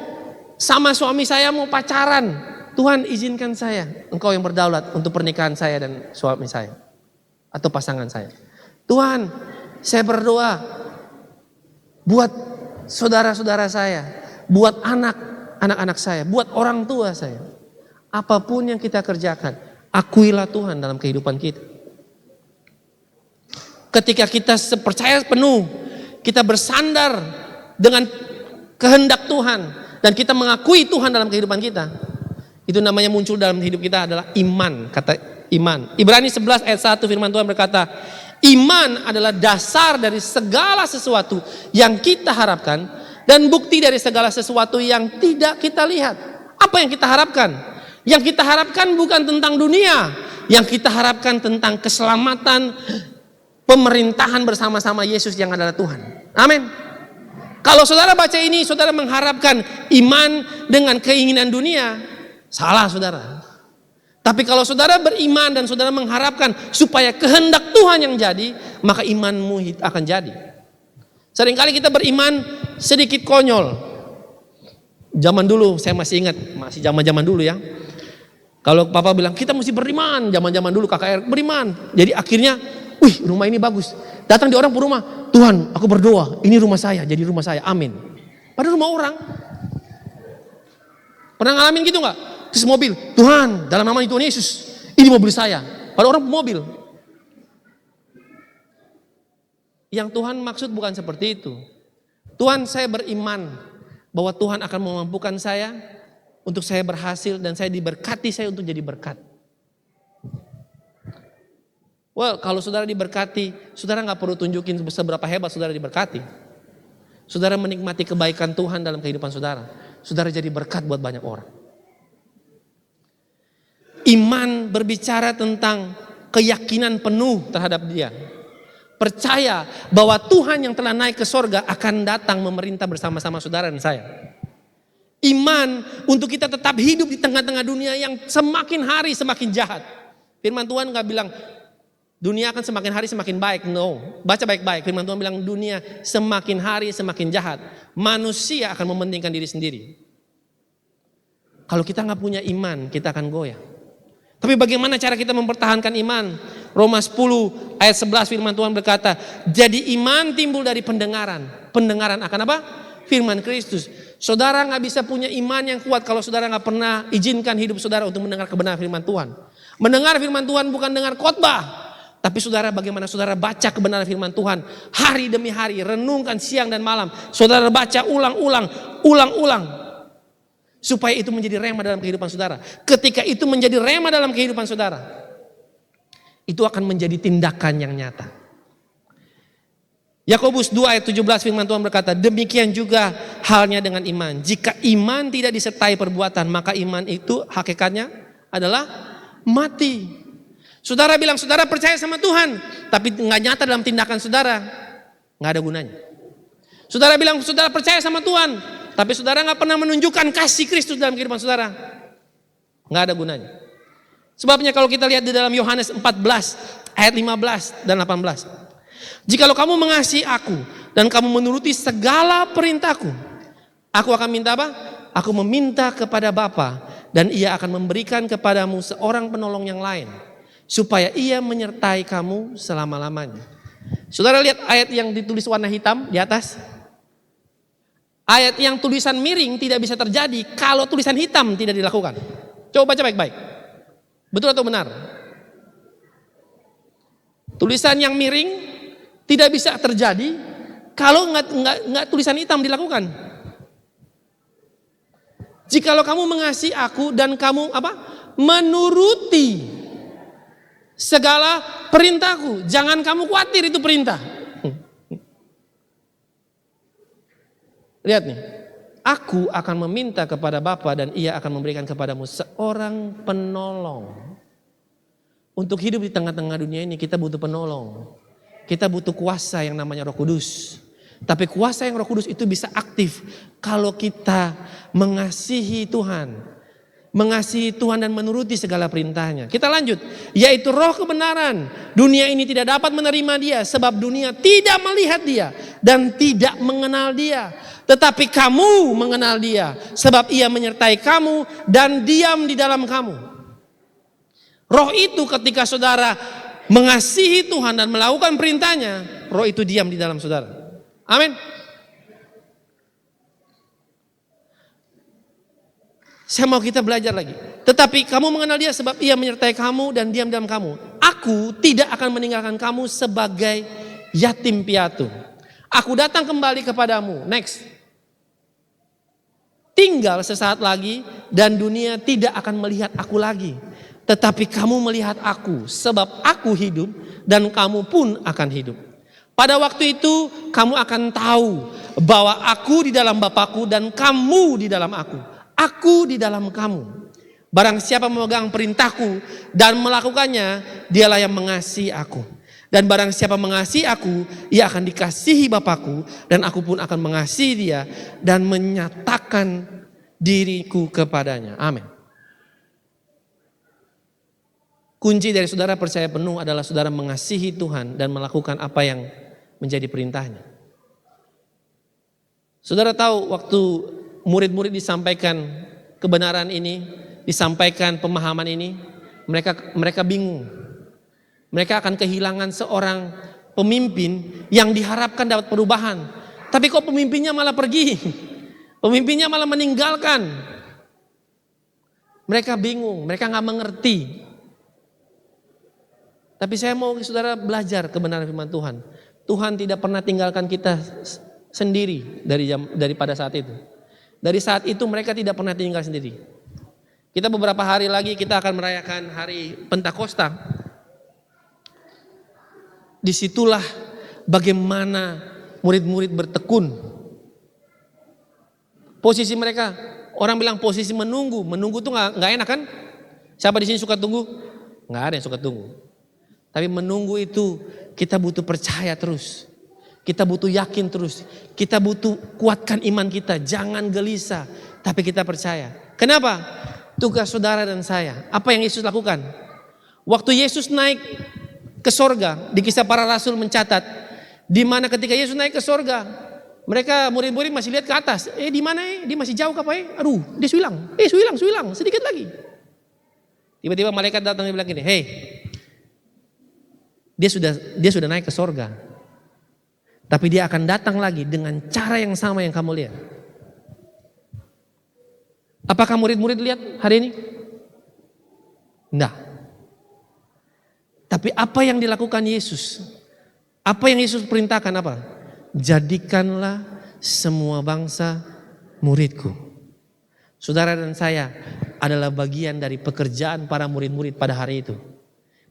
sama suami saya mau pacaran, Tuhan izinkan saya, Engkau yang berdaulat untuk pernikahan saya dan suami saya atau pasangan saya. Tuhan saya berdoa buat saudara-saudara saya, buat anak-anak saya, buat orang tua saya. Apapun yang kita kerjakan, akuilah Tuhan dalam kehidupan kita. Ketika kita percaya penuh, kita bersandar dengan kehendak Tuhan, dan kita mengakui Tuhan dalam kehidupan kita, itu namanya muncul dalam hidup kita adalah iman. Kata iman. Ibrani 11 ayat 1 firman Tuhan berkata, iman adalah dasar dari segala sesuatu yang kita harapkan dan bukti dari segala sesuatu yang tidak kita lihat. Apa yang kita harapkan? Yang kita harapkan bukan tentang dunia, yang kita harapkan tentang keselamatan, pemerintahan bersama-sama Yesus yang adalah Tuhan. Amin. Kalau saudara baca ini, saudara mengharapkan iman dengan keinginan dunia, salah saudara. Tapi kalau saudara beriman dan saudara mengharapkan supaya kehendak Tuhan yang jadi, maka imanmu akan jadi. Seringkali kita beriman sedikit konyol. Zaman dulu, saya masih ingat, masih zaman-zaman dulu ya. Kalau papa bilang, kita mesti beriman, zaman-zaman dulu KKR beriman. Jadi akhirnya, wih rumah ini bagus. Datang di orang per rumah, Tuhan aku berdoa, ini rumah saya, jadi rumah saya, amin. Padahal rumah orang. Pernah ngalamin gitu gak? Terus mobil, Tuhan dalam nama Tuhan Yesus, ini mobil saya. Padahal orang mobil. Yang Tuhan maksud bukan seperti itu. Tuhan saya beriman bahwa Tuhan akan memampukan saya untuk saya berhasil dan saya diberkati saya untuk jadi berkat. Well, kalau saudara diberkati, saudara gak perlu tunjukin seberapa hebat saudara diberkati. Saudara menikmati kebaikan Tuhan dalam kehidupan saudara. Saudara jadi berkat buat banyak orang. Iman berbicara tentang keyakinan penuh terhadap Dia. Percaya bahwa Tuhan yang telah naik ke sorga akan datang memerintah bersama-sama saudara dan saya. Iman untuk kita tetap hidup di tengah-tengah dunia yang semakin hari semakin jahat. Firman Tuhan gak bilang dunia akan semakin hari semakin baik. No, baca baik-baik. Firman Tuhan bilang dunia semakin hari semakin jahat. Manusia akan mementingkan diri sendiri. Kalau kita gak punya iman, kita akan goyah. Tapi bagaimana cara kita mempertahankan iman? Roma 10 ayat 11 firman Tuhan berkata, jadi iman timbul dari pendengaran. Pendengaran akan apa? Firman Kristus. Saudara gak bisa punya iman yang kuat kalau saudara gak pernah izinkan hidup saudara untuk mendengar kebenaran firman Tuhan. Mendengar firman Tuhan bukan dengar khotbah, tapi saudara bagaimana saudara baca kebenaran firman Tuhan hari demi hari, renungkan siang dan malam. Saudara baca ulang-ulang. Supaya itu menjadi rema dalam kehidupan saudara. Ketika itu menjadi rema dalam kehidupan saudara, itu akan menjadi tindakan yang nyata. Yakobus 2 ayat 17 firman Tuhan berkata, demikian juga halnya dengan iman. Jika iman tidak disertai perbuatan, maka iman itu hakikatnya adalah mati. Saudara bilang saudara percaya sama Tuhan, tapi nggak nyata dalam tindakan saudara, nggak ada gunanya. Saudara bilang saudara percaya sama Tuhan, tapi saudara nggak pernah menunjukkan kasih Kristus dalam kehidupan saudara, nggak ada gunanya. Sebabnya kalau kita lihat di dalam Yohanes 14 ayat 15 dan 18. Jikalau kamu mengasihi aku dan kamu menuruti segala perintahku, aku akan minta apa? Aku meminta kepada Bapa dan Ia akan memberikan kepadamu seorang penolong yang lain, supaya Ia menyertai kamu selama-lamanya. Saudara lihat ayat yang ditulis warna hitam di atas. Ayat yang tulisan miring tidak bisa terjadi kalau tulisan hitam tidak dilakukan. Coba baca baik-baik. Betul atau benar? Tulisan yang miring tidak bisa terjadi kalau nggak tulisan hitam dilakukan. Jikalau kamu mengasihi aku dan kamu menuruti segala perintahku, jangan kamu khawatir itu perintah. Lihat nih, aku akan meminta kepada Bapa dan Ia akan memberikan kepadamu seorang penolong. Untuk hidup di tengah-tengah dunia ini kita butuh penolong. Kita butuh kuasa yang namanya Roh Kudus. Tapi kuasa yang Roh Kudus itu bisa aktif kalau kita mengasihi Tuhan. Mengasihi Tuhan dan menuruti segala perintahnya. Kita lanjut, yaitu roh kebenaran. Dunia ini tidak dapat menerima dia sebab dunia tidak melihat dia dan tidak mengenal dia. Tetapi kamu mengenal dia sebab ia menyertai kamu dan diam di dalam kamu. Roh itu ketika saudara mengasihi Tuhan dan melakukan perintahnya, roh itu diam di dalam saudara. Amin. Saya mau kita belajar lagi. Tetapi kamu mengenal dia sebab ia menyertai kamu dan diam dalam kamu. Aku tidak akan meninggalkan kamu sebagai yatim piatu. Aku datang kembali kepadamu. Next. Tinggal sesaat lagi dan dunia tidak akan melihat aku lagi. Tetapi kamu melihat aku sebab aku hidup dan kamu pun akan hidup. Pada waktu itu kamu akan tahu bahwa aku di dalam Bapakku dan kamu di dalam aku. Aku di dalam kamu. Barang siapa memegang perintahku dan melakukannya, dialah yang mengasihi aku. Dan barang siapa mengasihi aku, ia akan dikasihi Bapakku dan aku pun akan mengasihi dia dan menyatakan diriku kepadanya. Amin. Kunci dari saudara percaya penuh adalah saudara mengasihi Tuhan dan melakukan apa yang menjadi perintahnya. Saudara tahu waktu murid-murid disampaikan kebenaran ini, disampaikan pemahaman ini, mereka bingung. Mereka akan kehilangan seorang pemimpin yang diharapkan dapat perubahan. Tapi kok pemimpinnya malah pergi? Pemimpinnya malah meninggalkan. Mereka bingung, mereka nggak mengerti. Tapi saya mau saudara belajar kebenaran firman Tuhan. Tuhan tidak pernah tinggalkan kita sendiri daripada saat itu. Dari saat itu mereka tidak pernah tinggal sendiri. Kita beberapa hari lagi kita akan merayakan hari Pentakosta. Disitulah bagaimana murid-murid bertekun. Posisi mereka, orang bilang posisi menunggu. Menunggu tuh nggak enak kan? Siapa di sini suka tunggu? Nggak ada yang suka tunggu. Tapi menunggu itu kita butuh percaya terus. Kita butuh yakin terus. Kita butuh kuatkan iman kita. Jangan gelisah. Tapi kita percaya. Kenapa? Tugas saudara dan saya. Apa yang Yesus lakukan? Waktu Yesus naik ke sorga. Di Kisah Para Rasul mencatat. Di mana ketika Yesus naik ke sorga. Mereka murid-murid masih lihat ke atas. Di mana Dia masih jauh apa Aduh, dia suilang. Suilang. Sedikit lagi. Tiba-tiba malaikat datang dan bilang gini. Hey, dia sudah naik ke sorga. Tapi dia akan datang lagi dengan cara yang sama yang kamu lihat. Apakah murid-murid lihat hari ini? Enggak. Tapi apa yang dilakukan Yesus? Apa yang Yesus perintahkan apa? Jadikanlah semua bangsa muridku. Saudara dan saya adalah bagian dari pekerjaan para murid-murid pada hari itu.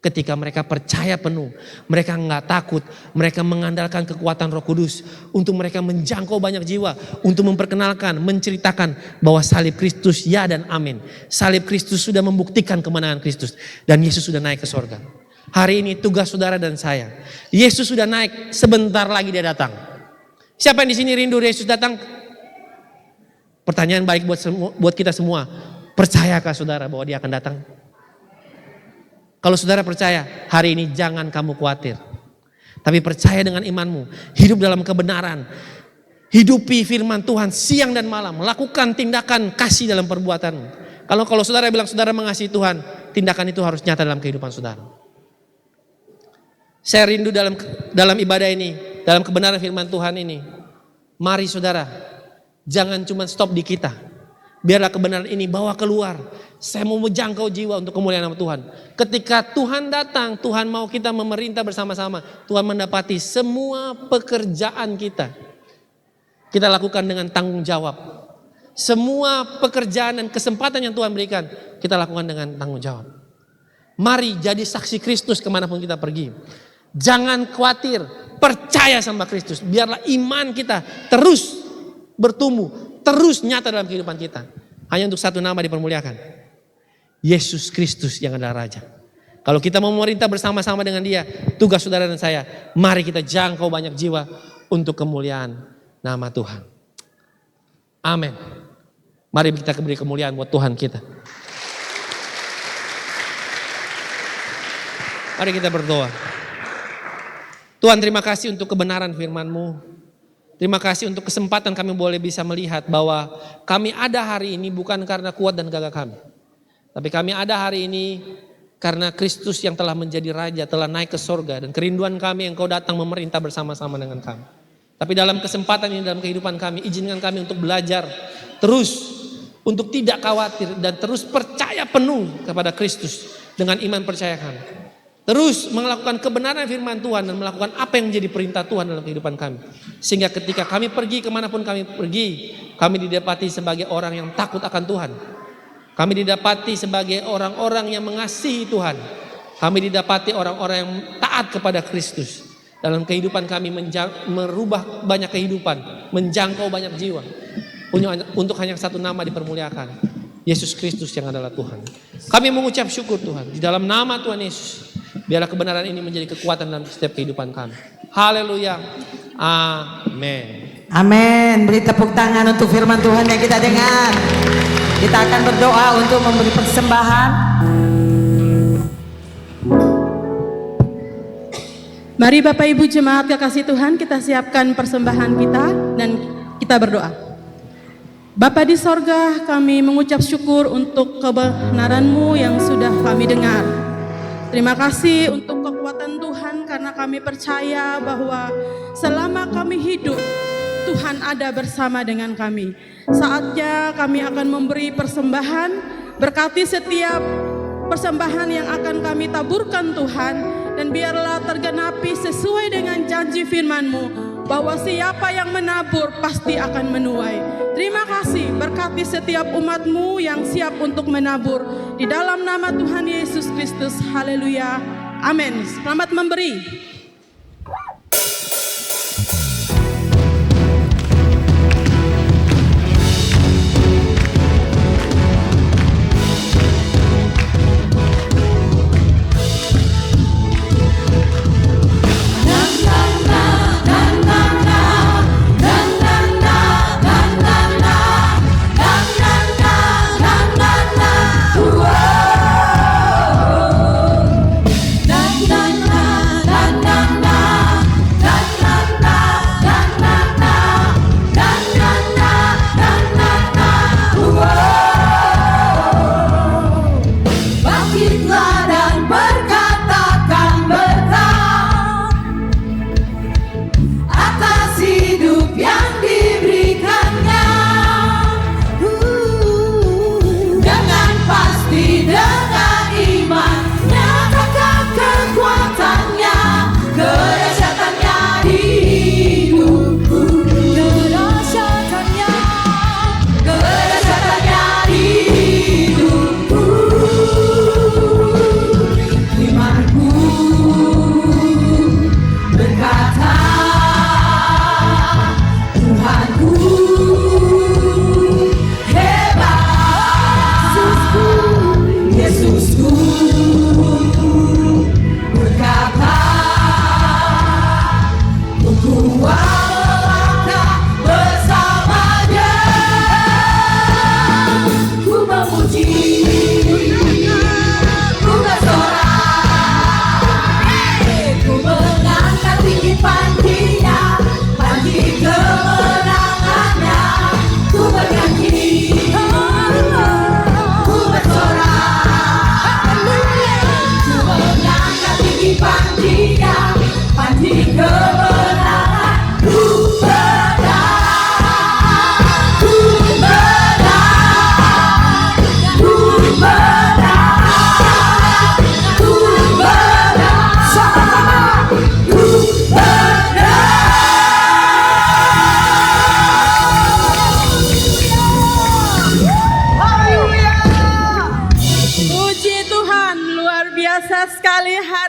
Ketika mereka percaya penuh, mereka nggak takut, mereka mengandalkan kekuatan Roh Kudus untuk mereka menjangkau banyak jiwa, untuk memperkenalkan, menceritakan bahwa salib Kristus ya dan amin. Salib Kristus sudah membuktikan kemenangan Kristus dan Yesus sudah naik ke sorga. Hari ini tugas saudara dan saya, Yesus sudah naik, sebentar lagi dia datang. Siapa yang di sini rindu Yesus datang? Pertanyaan baik buat kita semua, percayakah saudara bahwa dia akan datang? Kalau saudara percaya, hari ini jangan kamu khawatir. Tapi percaya dengan imanmu, hidup dalam kebenaran. Hidupi firman Tuhan siang dan malam, lakukan tindakan kasih dalam perbuatanmu. Kalau saudara bilang saudara mengasihi Tuhan, tindakan itu harus nyata dalam kehidupan saudara. Saya rindu dalam ibadah ini, dalam kebenaran firman Tuhan ini. Mari saudara, jangan cuma stop di kita. Biarlah kebenaran ini bawa keluar Saya mau menjangkau jiwa untuk kemuliaan nama Tuhan. Ketika Tuhan datang, Tuhan mau kita memerintah bersama-sama. Tuhan mendapati semua pekerjaan kita lakukan dengan tanggung jawab. Semua pekerjaan dan kesempatan yang Tuhan berikan, kita lakukan dengan tanggung jawab. Mari jadi saksi Kristus kemanapun kita pergi. Jangan khawatir, percaya sama Kristus. Biarlah iman kita terus bertumbuh, terus nyata dalam kehidupan kita. Hanya untuk satu nama dipermuliakan. Yesus Kristus yang adalah Raja. Kalau kita mau memerintah bersama-sama dengan Dia, tugas saudara dan saya, mari kita jangkau banyak jiwa untuk kemuliaan nama Tuhan. Amin. Mari kita beri kemuliaan buat Tuhan kita. Mari kita berdoa. Tuhan, terima kasih untuk kebenaran firman-Mu. Terima kasih untuk kesempatan kami boleh bisa melihat bahwa kami ada hari ini bukan karena kuat dan gagah kami. Tapi kami ada hari ini karena Kristus yang telah menjadi Raja, telah naik ke sorga. Dan kerinduan kami Engkau datang memerintah bersama-sama dengan kami. Tapi dalam kesempatan ini, dalam kehidupan kami, izinkan kami untuk belajar terus, untuk tidak khawatir dan terus percaya penuh kepada Kristus dengan iman percaya kami. Terus melakukan kebenaran firman Tuhan dan melakukan apa yang menjadi perintah Tuhan dalam kehidupan kami. Sehingga ketika kami pergi kemanapun kami pergi, kami didapati sebagai orang yang takut akan Tuhan. Kami didapati sebagai orang-orang yang mengasihi Tuhan. Kami didapati orang-orang yang taat kepada Kristus. Dalam kehidupan kami merubah banyak kehidupan, menjangkau banyak jiwa. Untuk hanya satu nama dipermuliakan. Yesus Kristus yang adalah Tuhan. Kami mengucap syukur Tuhan. Di dalam nama Tuhan Yesus. Biarlah kebenaran ini menjadi kekuatan dalam setiap kehidupan kami. Haleluya. Amin. Amin. Beri tepuk tangan untuk firman Tuhan yang kita dengar. Kita akan berdoa untuk memberi persembahan. Mari Bapak Ibu Jemaat kekasih Tuhan, kita siapkan persembahan kita dan kita berdoa. Bapa di sorga, kami mengucap syukur untuk kebenaran-Mu yang sudah kami dengar. Terima kasih untuk kekuatan Tuhan karena kami percaya bahwa selama kami hidup, Tuhan ada bersama dengan kami. Saatnya kami akan memberi persembahan, berkati setiap persembahan yang akan kami taburkan Tuhan, dan biarlah tergenapi sesuai dengan janji firman-Mu bahwa siapa yang menabur pasti akan menuai. Terima kasih, berkati setiap umat-Mu yang siap untuk menabur. Di dalam nama Tuhan Yesus Kristus, haleluya, amin. Selamat memberi. Na na na na na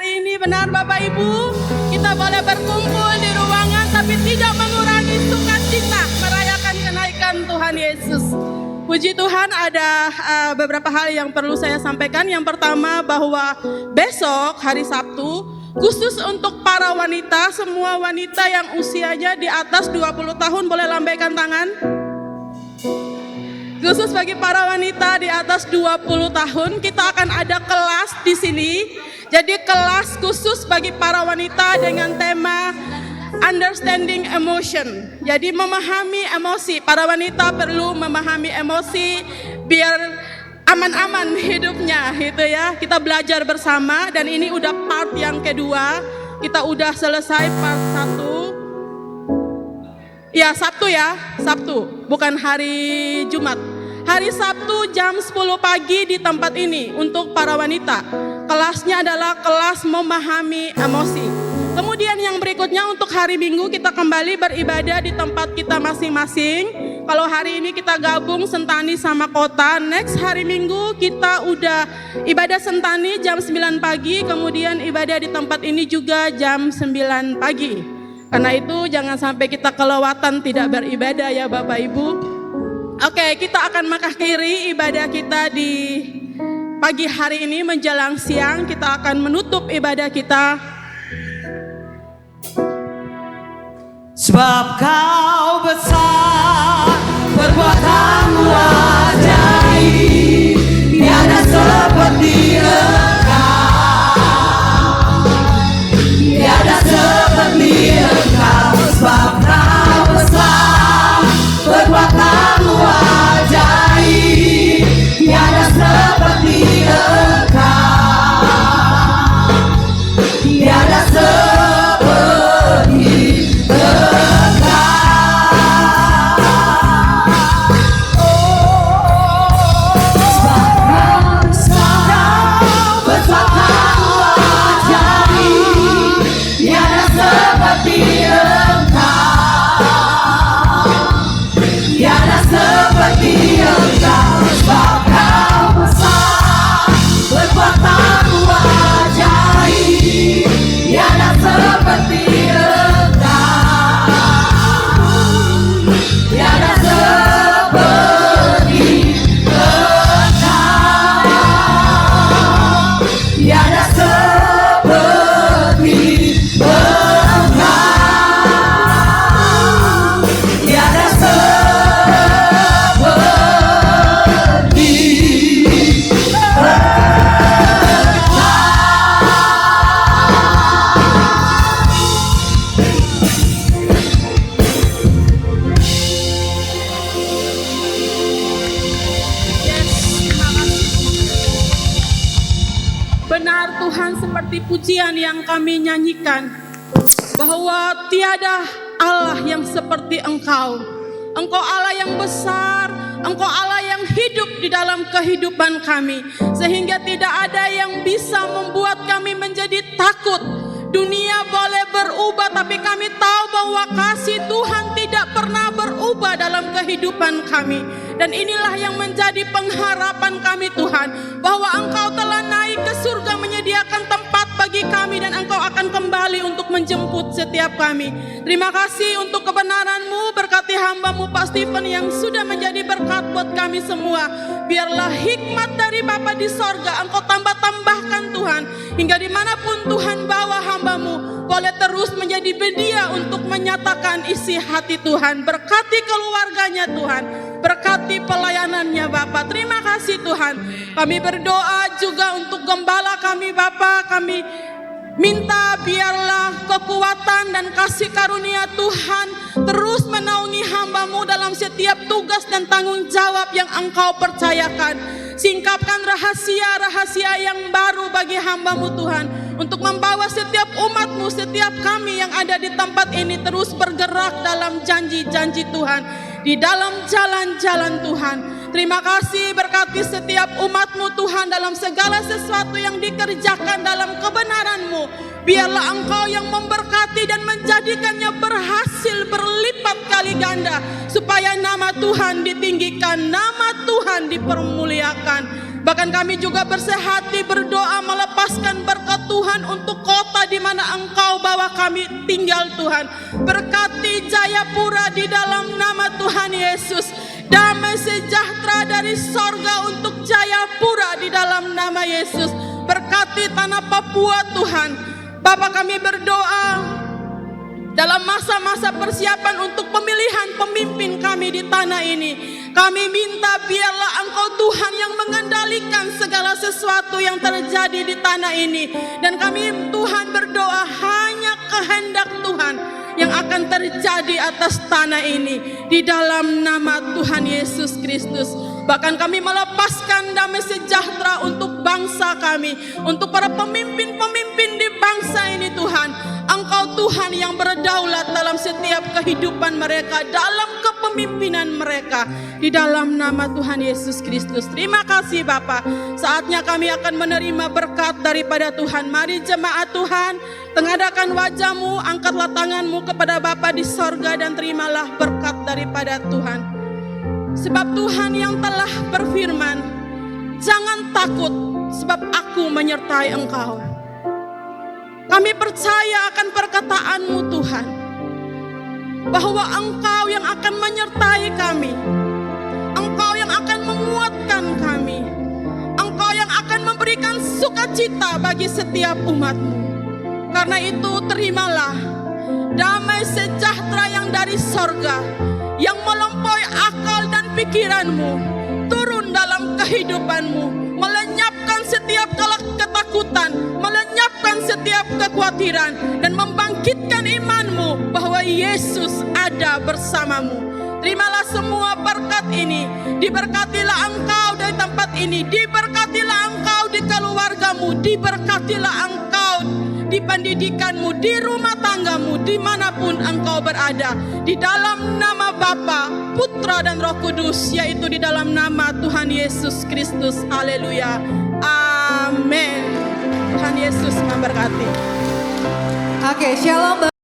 hari ini. Benar Bapak Ibu, kita boleh berkumpul di ruangan tapi tidak mengurangi sukacita merayakan kenaikan Tuhan Yesus. Puji Tuhan, ada beberapa hal yang perlu saya sampaikan. Yang pertama, bahwa besok hari Sabtu khusus untuk para wanita, semua wanita yang usianya di atas 20 tahun boleh lambaikan tangan. Khusus bagi para wanita di atas 20 tahun, kita akan ada kelas di sini. Jadi kelas khusus bagi para wanita dengan tema Understanding Emotion. Jadi memahami emosi. Para wanita perlu memahami emosi biar aman-aman hidupnya, gitu ya. Kita belajar bersama dan ini udah part yang kedua. Kita udah selesai part 1. Ya, Sabtu ya, Sabtu, bukan hari Jumat. Hari Sabtu jam 10 pagi di tempat ini untuk para wanita. Kelasnya adalah kelas memahami emosi. Kemudian yang berikutnya untuk hari Minggu kita kembali beribadah di tempat kita masing-masing. Kalau hari ini kita gabung Sentani sama kota, next hari Minggu kita udah ibadah Sentani jam 9 pagi, kemudian ibadah di tempat ini juga jam 9 pagi. Karena itu jangan sampai kita kelewatan tidak beribadah ya Bapak Ibu. Oke, kita akan mengakhiri ibadah kita di pagi hari ini menjelang siang. Kita akan menutup ibadah kita. Sebab kau besar, perbuatanmu ajaib, tiada seperti Engkau, tiada seperti Engkau. Sebab kau besar, perbuatanmu ajaib, tiada seperti Engkau, tiada seperti pujian yang kami nyanyikan bahwa tiada Allah yang seperti Engkau. Engkau Allah yang besar, Engkau Allah yang hidup di dalam kehidupan kami, sehingga tidak ada yang bisa membuat kami menjadi takut. Dunia boleh berubah, tapi kami tahu bahwa kasih Tuhan tidak pernah berubah dalam kehidupan kami. Dan inilah yang menjadi pengharapan kami Tuhan, bahwa Engkau telah naik ke surga menyediakan tempat bagi kami, dan Engkau akan kembali untuk menjemput setiap kami. Terima kasih untuk kebenaran-Mu, berkati hamba-Mu Pak Stephen yang sudah menjadi berkat buat kami semua. Biarlah hikmat dari Bapa di sorga Engkau tambah-tambahkan Tuhan, hingga dimanapun Tuhan bawa hamba-Mu boleh terus menjadi media untuk menyatakan isi hati Tuhan. Berkati keluarganya Tuhan, berkati pelayanannya Bapa. Terima kasih Tuhan. Kami berdoa juga untuk gembala kami Bapa. Kami minta biarlah kekuatan dan kasih karunia Tuhan terus menaungi hamba-Mu dalam setiap tugas dan tanggung jawab yang Engkau percayakan. Singkapkan rahasia-rahasia yang baru bagi hamba-Mu Tuhan, untuk membawa setiap umat-Mu, setiap kami yang ada di tempat ini terus bergerak dalam janji-janji Tuhan, di dalam jalan-jalan Tuhan. Terima kasih, berkati setiap umat-Mu Tuhan dalam segala sesuatu yang dikerjakan dalam kebenaran-Mu. Biarlah Engkau yang memberkati dan menjadikannya berhasil berlipat kali ganda, supaya nama Tuhan ditinggikan, nama Tuhan Tuhan dipermuliakan. Bahkan kami juga bersehati berdoa melepaskan berkat Tuhan untuk kota di mana Engkau bawa kami tinggal Tuhan. Berkati Jayapura di dalam nama Tuhan Yesus. Damai sejahtera dari sorga untuk Jayapura di dalam nama Yesus. Berkati tanah Papua Tuhan. Bapak, kami berdoa dalam masa-masa persiapan untuk pemilihan pemimpin kami di tanah ini. Kami minta biarlah Engkau Tuhan yang mengendalikan segala sesuatu yang terjadi di tanah ini. Dan kami Tuhan berdoa hanya kehendak Tuhan yang akan terjadi atas tanah ini. Di dalam nama Tuhan Yesus Kristus. Bahkan kami melepaskan damai sejahtera untuk bangsa kami. Untuk para pemimpin-pemimpin di bangsa ini Tuhan. Engkau Tuhan yang berdaulat dalam setiap kehidupan mereka, dalam kepemimpinan mereka, di dalam nama Tuhan Yesus Kristus. Terima kasih Bapa. Saatnya kami akan menerima berkat daripada Tuhan. Mari jemaat Tuhan, tengadahkan wajahmu, angkatlah tanganmu kepada Bapa di sorga dan terimalah berkat daripada Tuhan. Sebab Tuhan yang telah berfirman, jangan takut sebab aku menyertai engkau. Kami percaya akan perkataan-Mu Tuhan, bahwa Engkau yang akan menyertai kami, Engkau yang akan menguatkan kami, Engkau yang akan memberikan sukacita bagi setiap umat-Mu. Karena itu terimalah damai sejahtera yang dari sorga, yang melampaui akal dan pikiran-Mu, turun dalam kehidupan-Mu, melenyapkan setiap ketakutan, melenyapkan setiap kekhawatiran, dan membangkitkan iman-Mu bahwa Yesus ada bersamamu. Terimalah semua berkat ini. Diberkatilah engkau dari tempat ini. Diberkatilah engkau di keluargamu. Diberkatilah engkau di pendidikanmu, di rumah tanggamu, dimanapun engkau berada. Di dalam nama Bapa, Putra dan Roh Kudus, yaitu di dalam nama Tuhan Yesus Kristus. Haleluya. Amin. Tuhan Yesus memberkati. Oke, shalom.